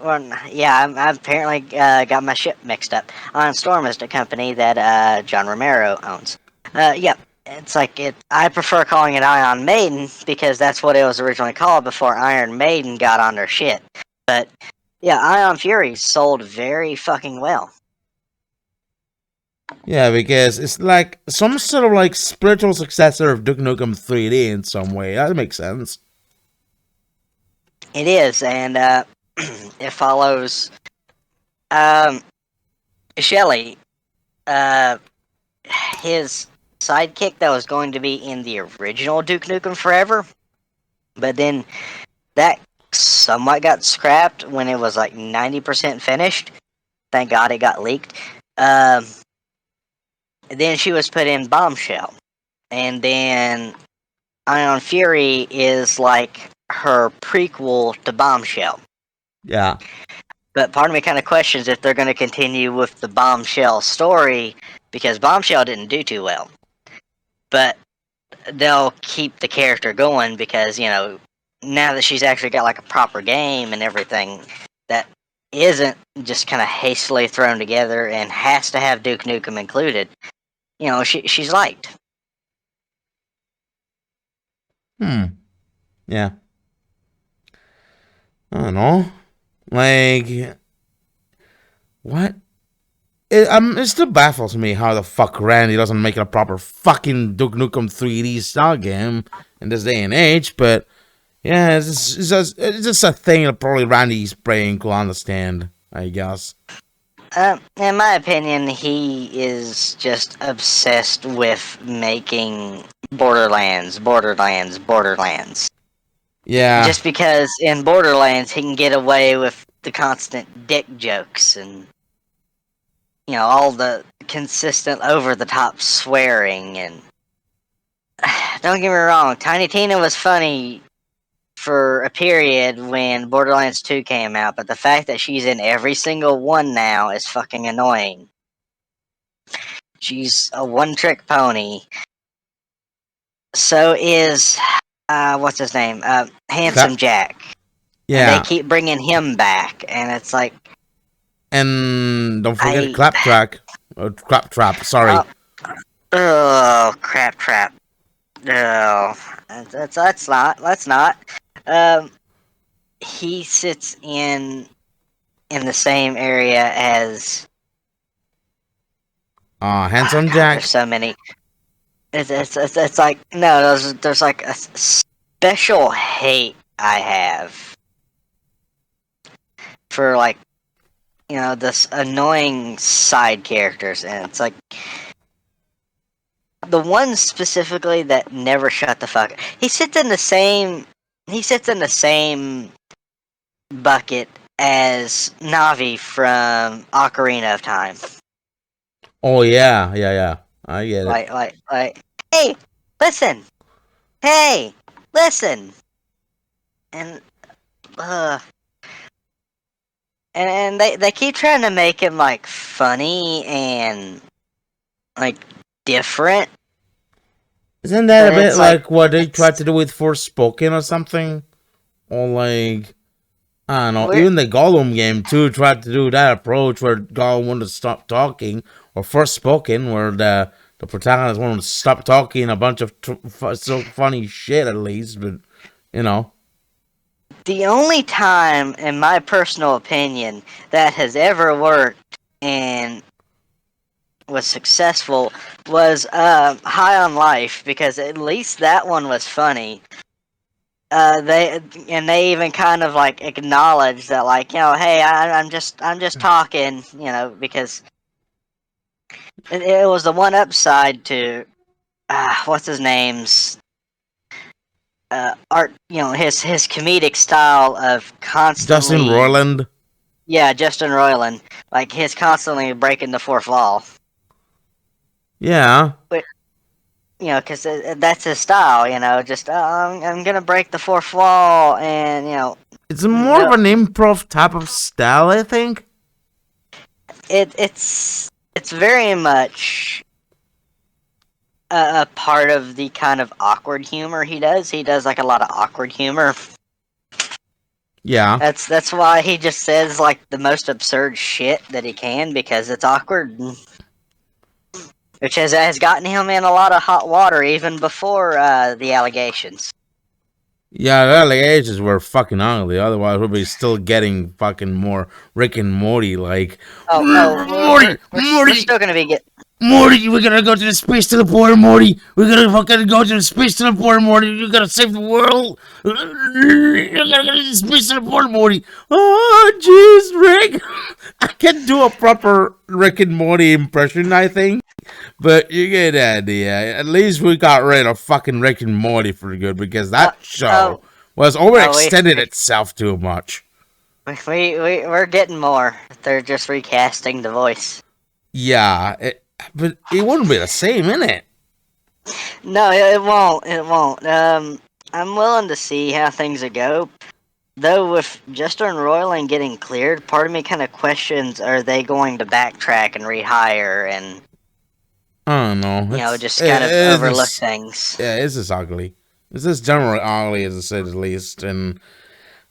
well, yeah, I apparently got my shit mixed up. Ion Storm is the company that John Romero owns. Yeah, it's like it. I prefer calling it Ion Maiden because that's what it was originally called before Iron Maiden got on their shit. But yeah, Ion Fury sold very fucking well. Yeah, because it's like some sort of like spiritual successor of Duke Nukem 3D in some way. That makes sense. It is, and it follows Shelley, uh, his sidekick that was going to be in the original Duke Nukem Forever, but then that somewhat got scrapped when it was like 90% finished. Thank God it got leaked. Um, then she was put in Bombshell, and then Ion Fury is like her prequel to Bombshell. Yeah. But part of me kind of questions if they're going to continue with the Bombshell story because Bombshell didn't do too well. But they'll keep the character going because, now that she's actually got like a proper game and everything that isn't just kind of hastily thrown together and has to have Duke Nukem included, she's liked. Yeah. I don't know. Like, what? It still baffles me how the fuck Randy doesn't make it a proper fucking Duke Nukem 3D style game in this day and age, but yeah, it's just a thing that probably Randy's brain could understand, I guess. In my opinion, he is just obsessed with making Borderlands, Borderlands, Borderlands. Yeah. Just because in Borderlands he can get away with the constant dick jokes and all the consistent over the top swearing and don't get me wrong, Tiny Tina was funny for a period when Borderlands 2 came out, but the fact that she's in every single one now is fucking annoying. She's a one-trick pony. So is what's his name? Handsome Clap. Jack. And they Yeah. keep bringing him back, and it's like And don't forget I Claptrack. Or Claptrap, sorry. oh crap trap. No, let's not. Um, he sits in the same area as oh Handsome god. There's Jack. so many. It's like no. There's like a special hate I have for like this annoying side characters, and it's like the one specifically that never shut the fuck up. He sits in the same. He sits in the same bucket as Navi from Ocarina of Time. Oh yeah. I get it. Hey, listen, hey, listen, and uh, and they keep trying to make him like funny and like different, Isn't that a but bit it's like like what they tried it's to do with Forspoken or something? Or like I don't know. we're Even the Gollum game too tried to do that approach where Gollum wanted to stop talking, or Forspoken where the protagonist wanted to stop talking a bunch of so funny shit at least, but you know. the only time, in my personal opinion, that has ever worked and was successful was High on Life, because at least that one was funny. They even kind of like acknowledged that, like, hey, I'm just talking, because it was the one upside to what's his name's art, his comedic style of Justin constantly, Roiland. yeah, Justin Roiland, like his constantly breaking the fourth wall. Yeah. But because that's his style, just I'm gonna break the fourth wall, and It's more of no, an improv type of style, I think. it's very much a part of the kind of awkward humor he does. He does like a lot of awkward humor. Yeah. That's why he just says like the most absurd shit that he can, because it's awkward, which has gotten him in a lot of hot water even before the allegations. Yeah, the allegations were fucking ugly. Otherwise, we'd be still getting fucking more Rick and Morty. Like, Oh, we're Morty, still gonna be get. Morty, we're gonna go to the space teleporter, Morty. We're gonna fucking go to the space teleporter, Morty. You gotta save the world. You gotta go to the space teleporter, Morty. Oh, jeez, Rick. I can do a proper Rick and Morty impression, I think. But you get the idea. At least we got rid of fucking Rick and Morty for good because Uh, that show oh, was oh, overextended itself too much. we're getting more. They're just recasting the voice. Yeah, but it wouldn't be the same, innit? No, it won't. It won't. I'm willing to see how things will go. Though with Justin Roiland getting cleared, part of me kind of questions: are they going to backtrack and rehire and I don't know. just kind of It's overlook just things? yeah, it's just ugly. It's just generally ugly, as I said at least, and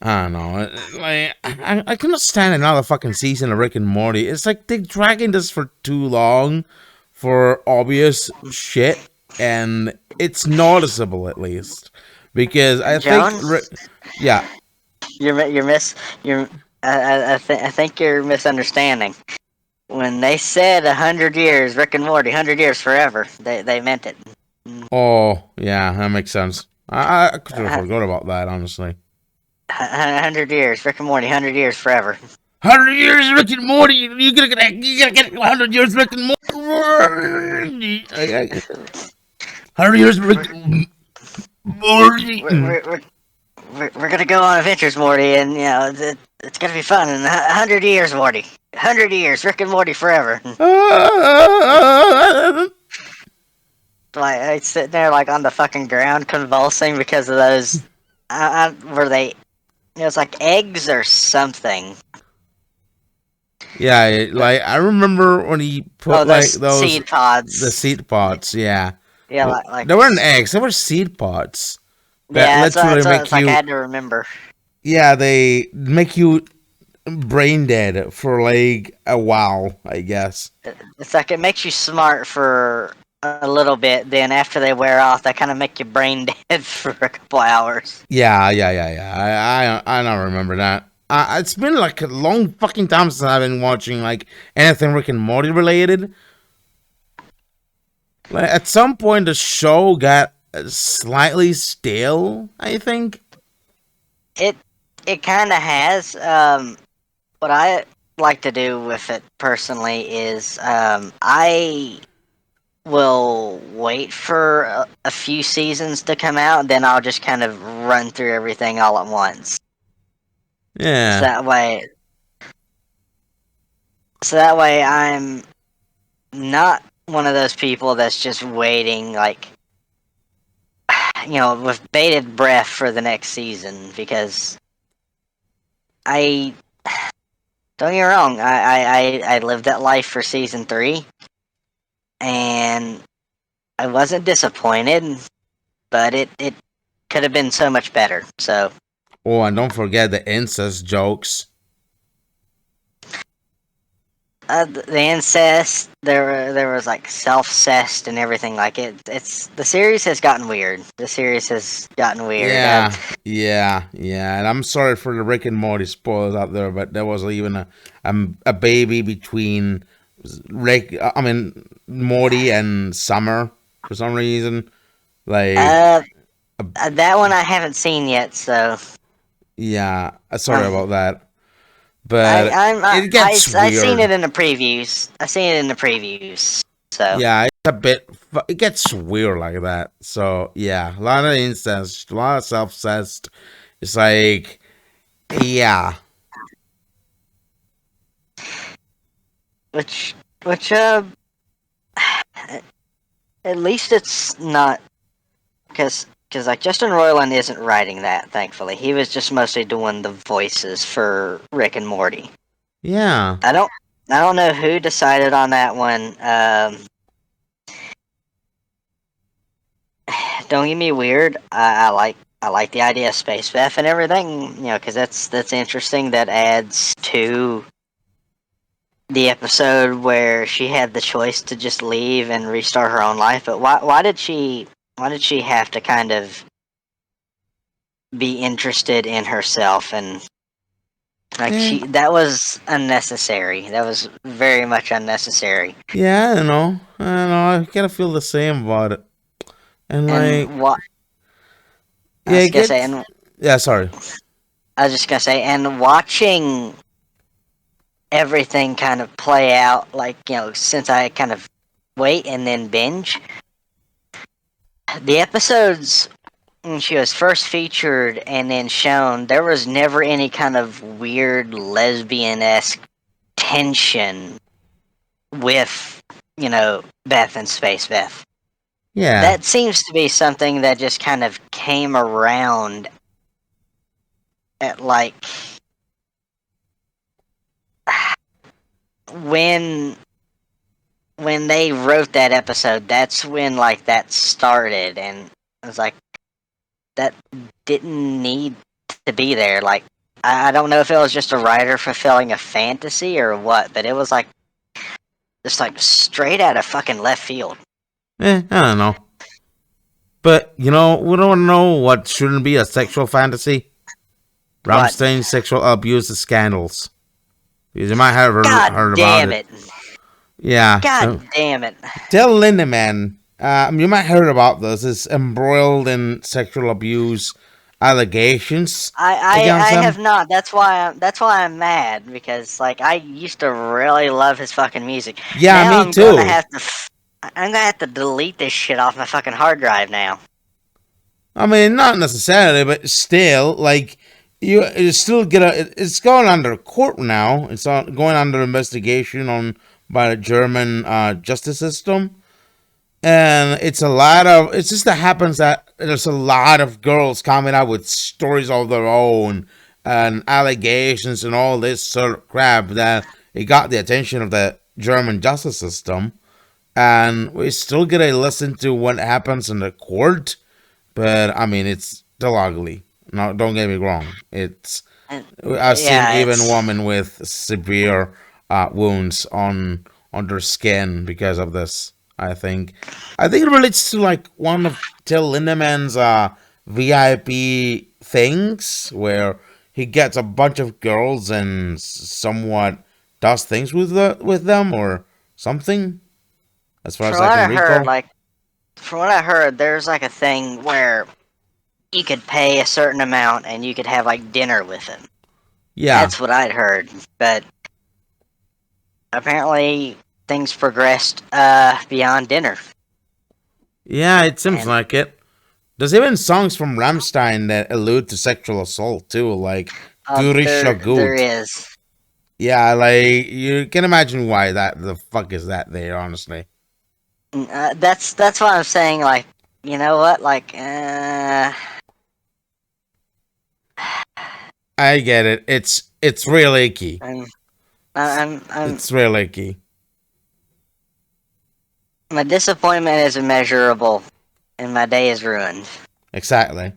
I don't know. Like I cannot stand another fucking season of Rick and Morty. It's like they're dragging this for too long, for obvious shit, and it's noticeable at least because I think, Joan, yeah, you're miss you're I think you're misunderstanding. When they said 100 years, Rick and Morty, 100 years forever, they meant it. oh yeah, that makes sense. I could have Uh, forgot about that honestly. 100 years, Rick and Morty, 100 years forever. 100 years Rick and Morty. You gotta get 100 years Rick and Morty. 100 years Rick and Morty. We're, we're, we're, we're gonna go on adventures, Morty, and it's gonna be fun. In 100 years, Morty, 100 years, Rick and Morty forever. Like I sitting there like on the fucking ground convulsing because of those. Were they? It was like eggs or something. Yeah, But like I remember when he oh, put like those those seed the pods. seed pods. Yeah, Yeah, like they weren't eggs; they were seed pods that yeah. literally make It's like I you. had to remember. Yeah, they make you brain dead for like a while, I guess. It's like it makes you smart for a little bit. Then after they wear off, they kind of make you brain dead for a couple hours. Yeah. I don't remember that. It's been like a long fucking time since I've been watching like anything Rick and Morty related. Like at some point, the show got slightly stale. I think. It it kind of has. What I like to do with it personally is I will wait for a few seasons to come out, and then I'll just kind of run through everything all at once. So Yeah. that way, so that way I'm not one of those people that's just waiting, like, with bated breath for the next season, because I don't get me wrong, I lived that life for season 3, and I wasn't disappointed, but it could have been so much better. So, Oh, and don't forget the incest jokes. the incest, there was like self-cest and everything. Like it's the series has gotten weird. The series has gotten weird. Yeah. And I'm sorry for the Rick and Morty spoilers out there, but there was even a baby between Morty and Summer for some reason. Like, Uh, a, that one I haven't seen yet, so yeah. Sorry um, about that, but it gets I seen it weird. in the previews. I seen it in the previews. So Yeah, it's a bit. It gets weird like that. So yeah, a lot of incest, a lot of self-cest. It's like, yeah, which which at least it's not because like Justin Roiland isn't writing that. Thankfully, he was just mostly doing the voices for Rick and Morty. yeah. I don't I don't know who decided on that one. Don't get me weird. I like the idea of space Beth and everything. Because that's interesting. That adds to the episode where she had the choice to just leave and restart her own life. But why did she have to kind of be interested in herself, and like Eh, that was unnecessary. That was very much unnecessary. yeah, I don't know. I don't know. I kind of feel the same about it. And like, And what I yeah, was it gonna say, gets. and Yeah, sorry. I was just gonna say, and watching everything kind of play out, like since I kind of wait and then binge the episodes when she was first featured and then shown, there was never any kind of weird lesbian-esque tension with, Beth and Space Beth. Yeah, That seems to be something that just kind of came around at like when when they wrote that episode, that's when like that started, and I was like, that didn't need to be there. Like, I don't know if it was just a writer fulfilling a fantasy or what, but it was like just like straight out of fucking left field. I don't know. But we don't know what shouldn't be a sexual fantasy. What? Rammstein's sexual abuse scandals. You might have heard God about damn it. it! Yeah. God damn it! Tell Lindemann. You might have heard about this. Is embroiled in sexual abuse allegations against I have him. not. That's why I'm mad, because like I used to really love his fucking music. Yeah, Now me too. I'm gonna have to delete this shit off my fucking hard drive now. I mean, not necessarily, but still, like you still get it's going under court now. It's going under investigation on by the German justice system, and it's just that happens that there's a lot of girls coming out with stories of their own and allegations and all this sort of crap that it got the attention of the German justice system, and we still gotta listen to what happens in the court. But I mean, it's still ugly. No, don't get me wrong. And I've seen yeah, even it's women with severe wounds on their skin because of this. I think it relates to like one of Till Lindemann's VIP things where he gets a bunch of girls and somewhat does things with them or something. As far as from I what can I heard. recall. Like from what I heard, there's like a thing where you could pay a certain amount and you could have like dinner with him. Yeah, That's what I'd heard, but apparently things progressed beyond dinner. yeah, it seems And like it. There's even songs from Rammstein that allude to sexual assault too, like "Du riechst so there gut." is. Yeah, like you can imagine why that the fuck is that there, honestly. That's why I'm saying, like, you know what, like, I get it. It's real icky. I'm, I'm, It's real icky. my disappointment is immeasurable, and my day is ruined. Exactly.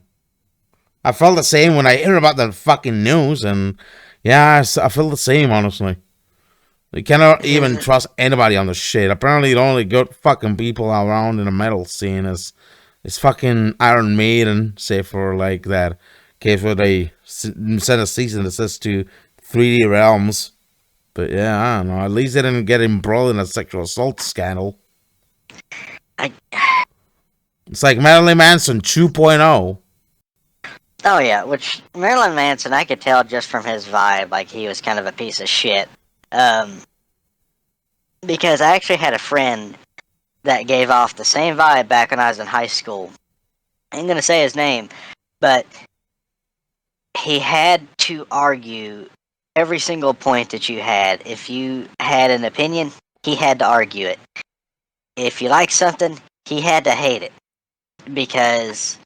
I felt the same when I hear about the fucking news, and yeah, I feel the same, honestly. You cannot even Here's trust anybody on the shit. Apparently, the only good fucking people around in the metal scene is fucking Iron Maiden, say for like that case where they sent a cease and desist to 3D Realms. But yeah, I don't know. At least they didn't get embroiled in a sexual assault scandal. I, It's like Marilyn Manson 2.0. oh yeah, which Marilyn Manson, I could tell just from his vibe, like he was kind of a piece of shit. Um, because I actually had a friend that gave off the same vibe back when I was in high school. I ain't gonna say his name, but he had to argue every single point that you had. If you had an opinion, he had to argue it. If you liked something, he had to hate it because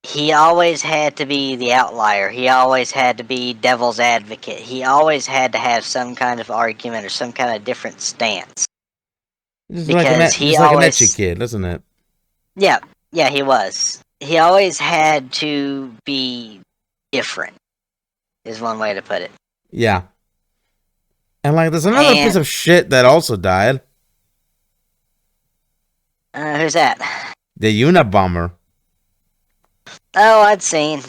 he always had to be the outlier. He always had to be devil's advocate. He always had to have some kind of argument or some kind of different stance because he Just like an etchy always, kid, isn't it? yeah, yeah, he was. He always had to be different, is one way to put it. Yeah. And like, there's another piece And of shit that also died. who's that? The Unabomber. Oh, I'd seen.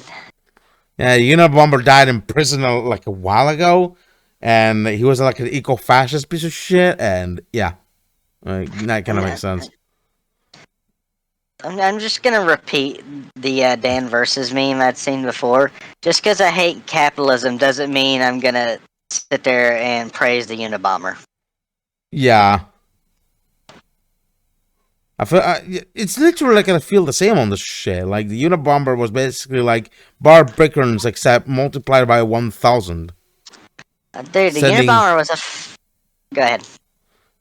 Yeah, the Unabomber died in prison like a while ago, and he was like an eco-fascist piece of shit. And yeah, that kind of makes I'm, sense. I'm just gonna repeat the Dan versus meme I'd seen before. Just because I hate capitalism doesn't mean I'm gonna sit there and praise the Unabomber. Yeah, I feel it's literally like I feel the same on this shit. Like the Unabomber was basically like Bar Brickerns except multiplied by 1,000. Dude, the Sending Unabomber was Go ahead.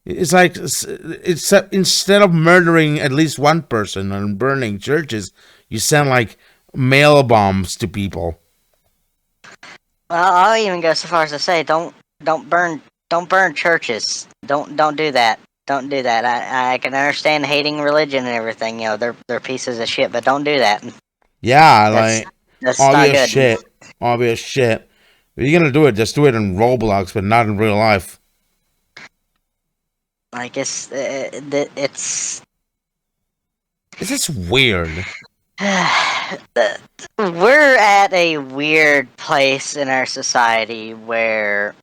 it's like it's instead of murdering at least one person and burning churches, you send like mail bombs to people. Well, I'll even go so far as to say, don't burn don't burn churches. Don't do that. Don't do that. I can understand hating religion and everything. You know, they're pieces of shit, but don't do that. Yeah, That's like that's not obvious good. shit, obvious shit. If you're gonna do it, just do it in Roblox, but not in real life. I guess it's It's just weird. we're at a weird place in our society where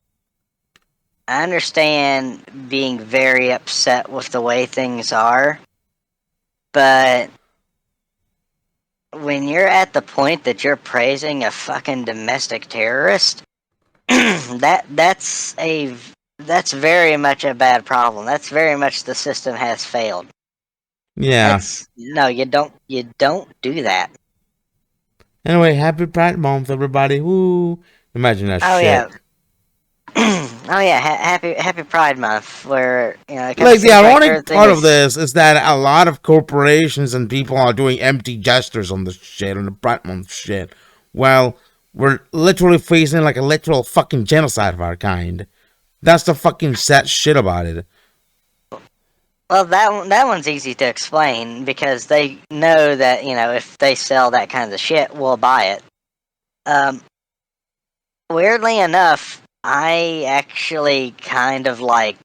I understand being very upset with the way things are, but when you're at the point that you're praising a fucking domestic terrorist, that's very much a bad problem. That's very much the system has failed. Yeah. That's no, you don't do that. Anyway, happy Pride Month, everybody. Woo! Imagine that Oh yeah, shit. oh yeah, happy Pride Month, where it kind of Like the seems like ironic everything part of is. this is that a lot of corporations and people are doing empty gestures on the shit, on the Pride Month shit. Well, we're literally facing like a literal fucking genocide of our kind. That's the fucking sad shit about it. Well, that one's easy to explain because they know that if they sell that kind of shit, we'll buy it. Um, weirdly enough, I actually kind of like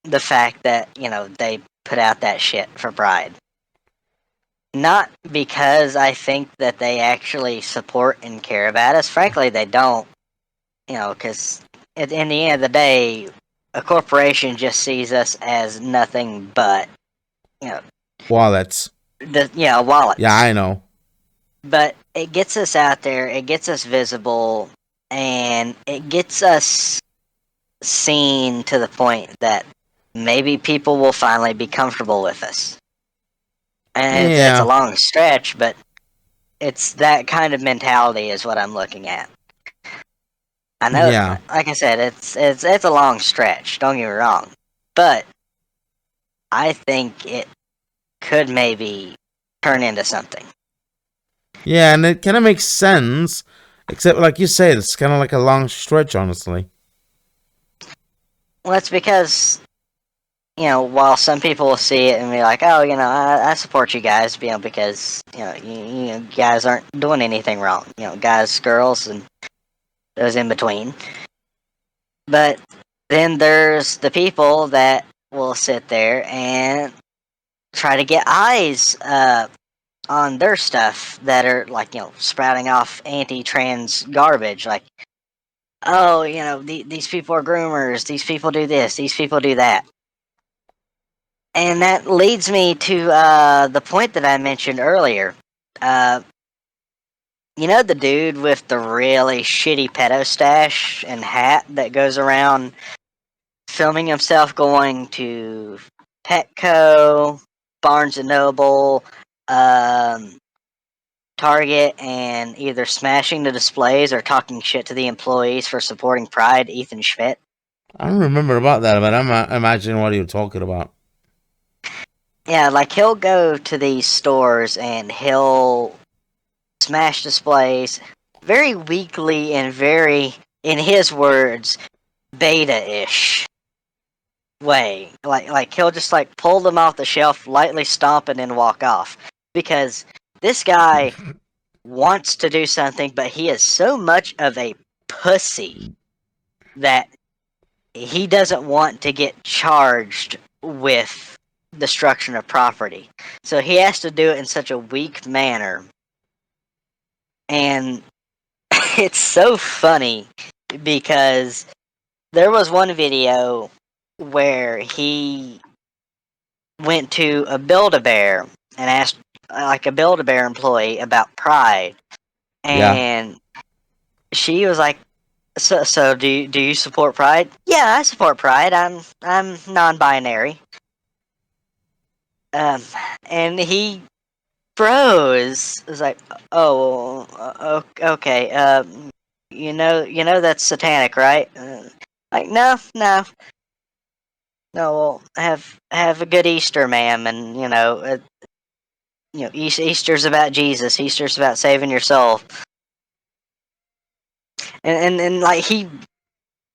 the fact that they put out that shit for Pride. Not because I think that they actually support and care about us. Frankly, they don't. Because in the end of the day, a corporation just sees us as nothing but you know Wallets. Yeah, wallets. I know. But it gets us out there, it gets us visible, and it gets us seen to the point that maybe people will finally be comfortable with us. And it's a Yeah. long stretch, but it's that kind of mentality is what I'm looking at. I know, Yeah. like I said, it's a long stretch. Don't get me wrong, but I think it could maybe turn into something. Yeah, and it kind of makes sense, except like you said, it's kind of like a long stretch, honestly. Well, that's because while some people will see it and be like, "Oh, I support you guys," because you guys aren't doing anything wrong. Guys, girls, and those in between. But then there's the people that will sit there and try to get eyes on their stuff that are like sprouting off anti-trans garbage. Like, oh, these people are groomers. These people do this. These people do that. And that leads me to the point that I mentioned earlier. Uh, the dude with the really shitty pedo stash and hat that goes around filming himself going to Petco, Barnes and Noble, um, Target, and either smashing the displays or talking shit to the employees for supporting Pride, Ethan Schmidt. I don't remember about that, but I'm imagining what you're talking about. Yeah, like he'll go to these stores and he'll smash displays very weakly and very, in his words, beta-ish way. Like he'll just like pull them off the shelf, lightly stomp, and then walk off. Because this guy wants to do something, but he is so much of a pussy that he doesn't want to get charged with destruction of property. So he has to do it in such a weak manner. And it's so funny because there was one video where he went to a Build-A-Bear and asked like a Build-A-Bear employee about Pride, Yeah. and she was like, "So do you support Pride?" "Yeah, I support Pride. I'm non-binary." Um, and he froze. It was like, "Oh, okay. You know that's satanic, right?" Like, no, no. No, well, have a good Easter, ma'am, and Easter's about Jesus. Easter's about saving your soul. And like he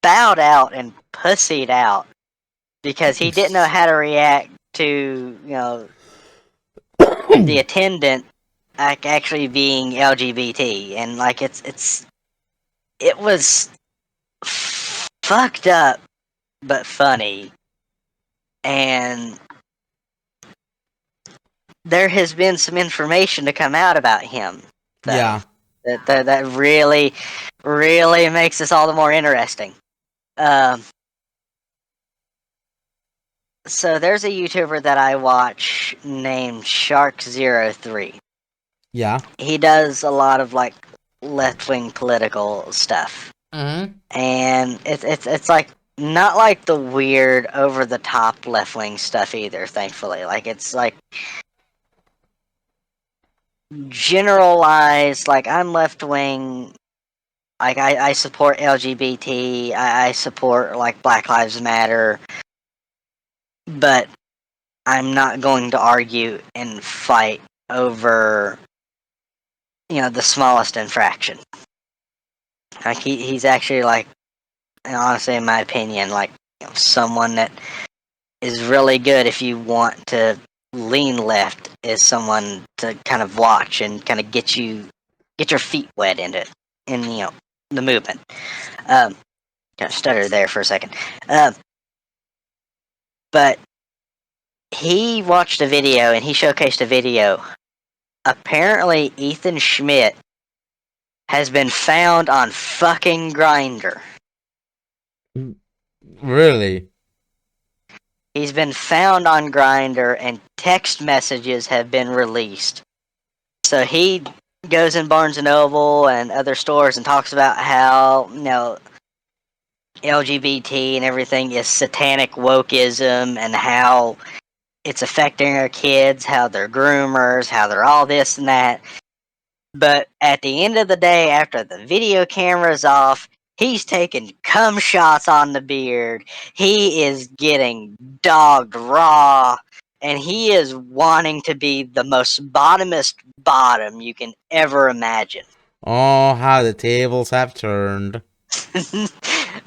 bowed out and pussied out because he didn't know how to react to the attendant actually being LGBT, and like it was fucked up but funny, and there has been some information to come out about him, though. Yeah. That really, really makes this all the more interesting. Um, so there's a YouTuber that I watch named Shark03. Yeah. He does a lot of like left wing political stuff, Mm-hmm. and it's like not like the weird over the top left wing stuff either. Thankfully, like it's like generalized. Like I'm left wing. Like I support LGBT. I support like Black Lives Matter, but I'm not going to argue and fight over the smallest infraction. Like he's actually like, honestly, in my opinion, like someone that is really good if you want to lean left is someone to kind of watch and kind of get your feet wet in the movement. Um, kind of stuttered there for a second. But he watched a video and he showcased a video. Apparently, Ethan Schmidt has been found on fucking Grindr. Really? He's been found on Grindr, and text messages have been released. So he goes in Barnes and Noble and other stores and talks about how LGBT and everything is satanic wokeism and how it's affecting our kids, how they're groomers, how they're all this and that. But at the end of the day, after the video camera's off, He's taking cum shots on the beard. He is getting dogged raw. And he is wanting to be the most bottomest bottom you can ever imagine. Oh, how the tables have turned.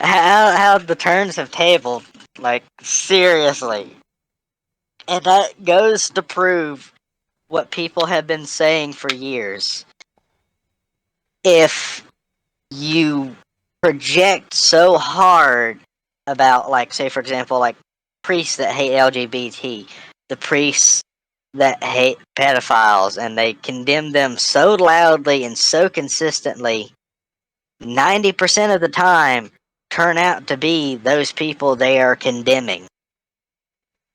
how the turns have tabled. Like, seriously. And that goes to prove what people have been saying for years. If you project so hard about, like, say, for example, like priests that hate LGBT, the priests that hate pedophiles, and they condemn them so loudly and so consistently, 90% of the time turn out to be those people they are condemning.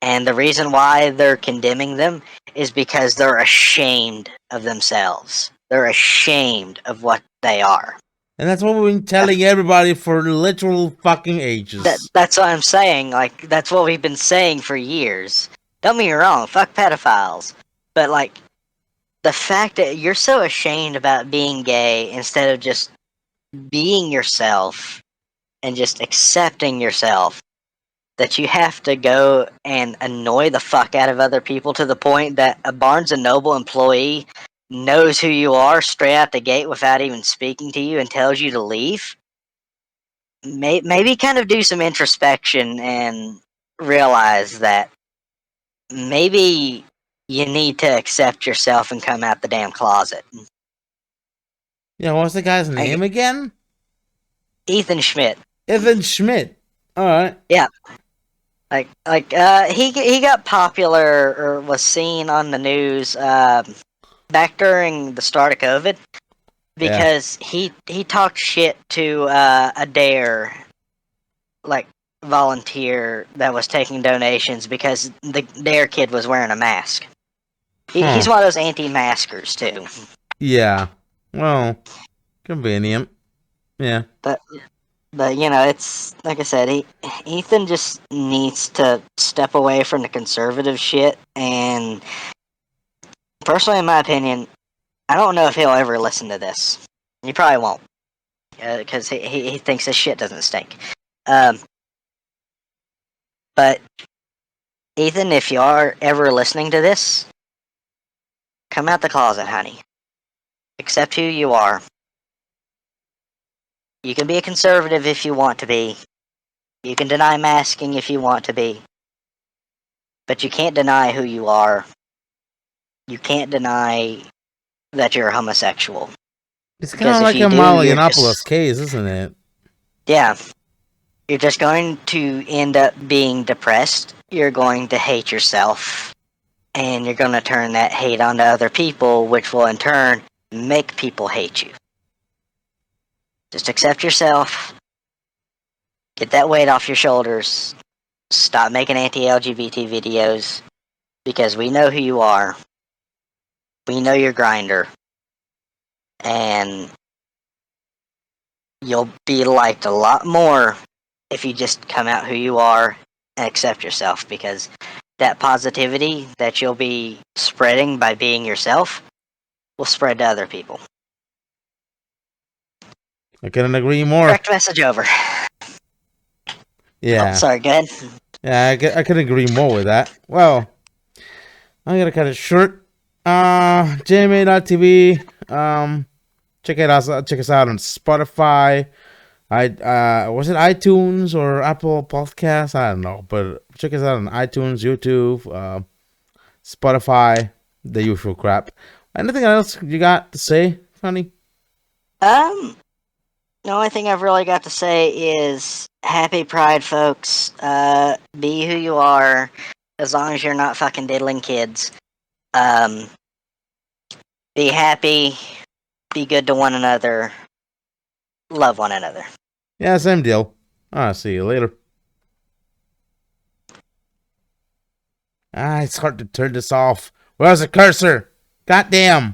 And the reason why they're condemning them is because they're ashamed of themselves. They're ashamed of what they are. And that's what we've been telling everybody for literal fucking ages. That's what I'm saying. Like, that's what we've been saying for years. Don't get me wrong, fuck pedophiles. But, like, the fact that you're so ashamed about being gay instead of just being yourself and just accepting yourself, that you have to go and annoy the fuck out of other people to the point that a Barnes & Noble employee knows who you are straight out the gate without even speaking to you and tells you to leave. Maybe kind of do some introspection and realize that maybe you need to accept yourself and come out the damn closet. Yeah, what's the guy's name again? Ethan Schmidt. Ethan Schmidt. All right. Yeah. He got popular or was seen on the news back during the start of COVID because he talked shit to a DARE like volunteer that was taking donations because the DARE kid was wearing a mask. He's one of those anti-maskers too. Yeah. Well, convenient. Yeah. But you know, it's like I said, Ethan just needs to step away from the conservative shit. And personally, in my opinion, I don't know if he'll ever listen to this. He probably won't, because he thinks this shit doesn't stink. But Ethan, if you are ever listening to this, come out the closet, honey. Accept who you are. You can be a conservative if you want to be. You can deny masking if you want to be. But you can't deny who you are. You can't deny that you're homosexual. It's kind of like a Yiannopoulos case, isn't it? Yeah. You're just going to end up being depressed. You're going to hate yourself. And you're going to turn that hate onto other people, which will in turn make people hate you. Just accept yourself. Get that weight off your shoulders. Stop making anti-LGBT videos. Because we know who you are. We know your grinder. And you'll be liked a lot more if you just come out who you are and accept yourself. Because that positivity that you'll be spreading by being yourself will spread to other people. I couldn't agree more. Direct message over. Yeah. Oh, sorry, go ahead. Yeah, I couldn't agree more with that. Well, I'm gonna cut it short. JMAA.tv. Check us out on Spotify. Was it iTunes or Apple Podcasts? I don't know, but check us out on iTunes, YouTube, Spotify, the usual crap. Anything else you got to say, Connie? The only thing I've really got to say is happy Pride, folks. Be who you are, as long as you're not fucking diddling kids. Be happy. Be good to one another. Love one another. Yeah, same deal. I'll see you later. It's hard to turn this off. Where's the cursor? Goddamn.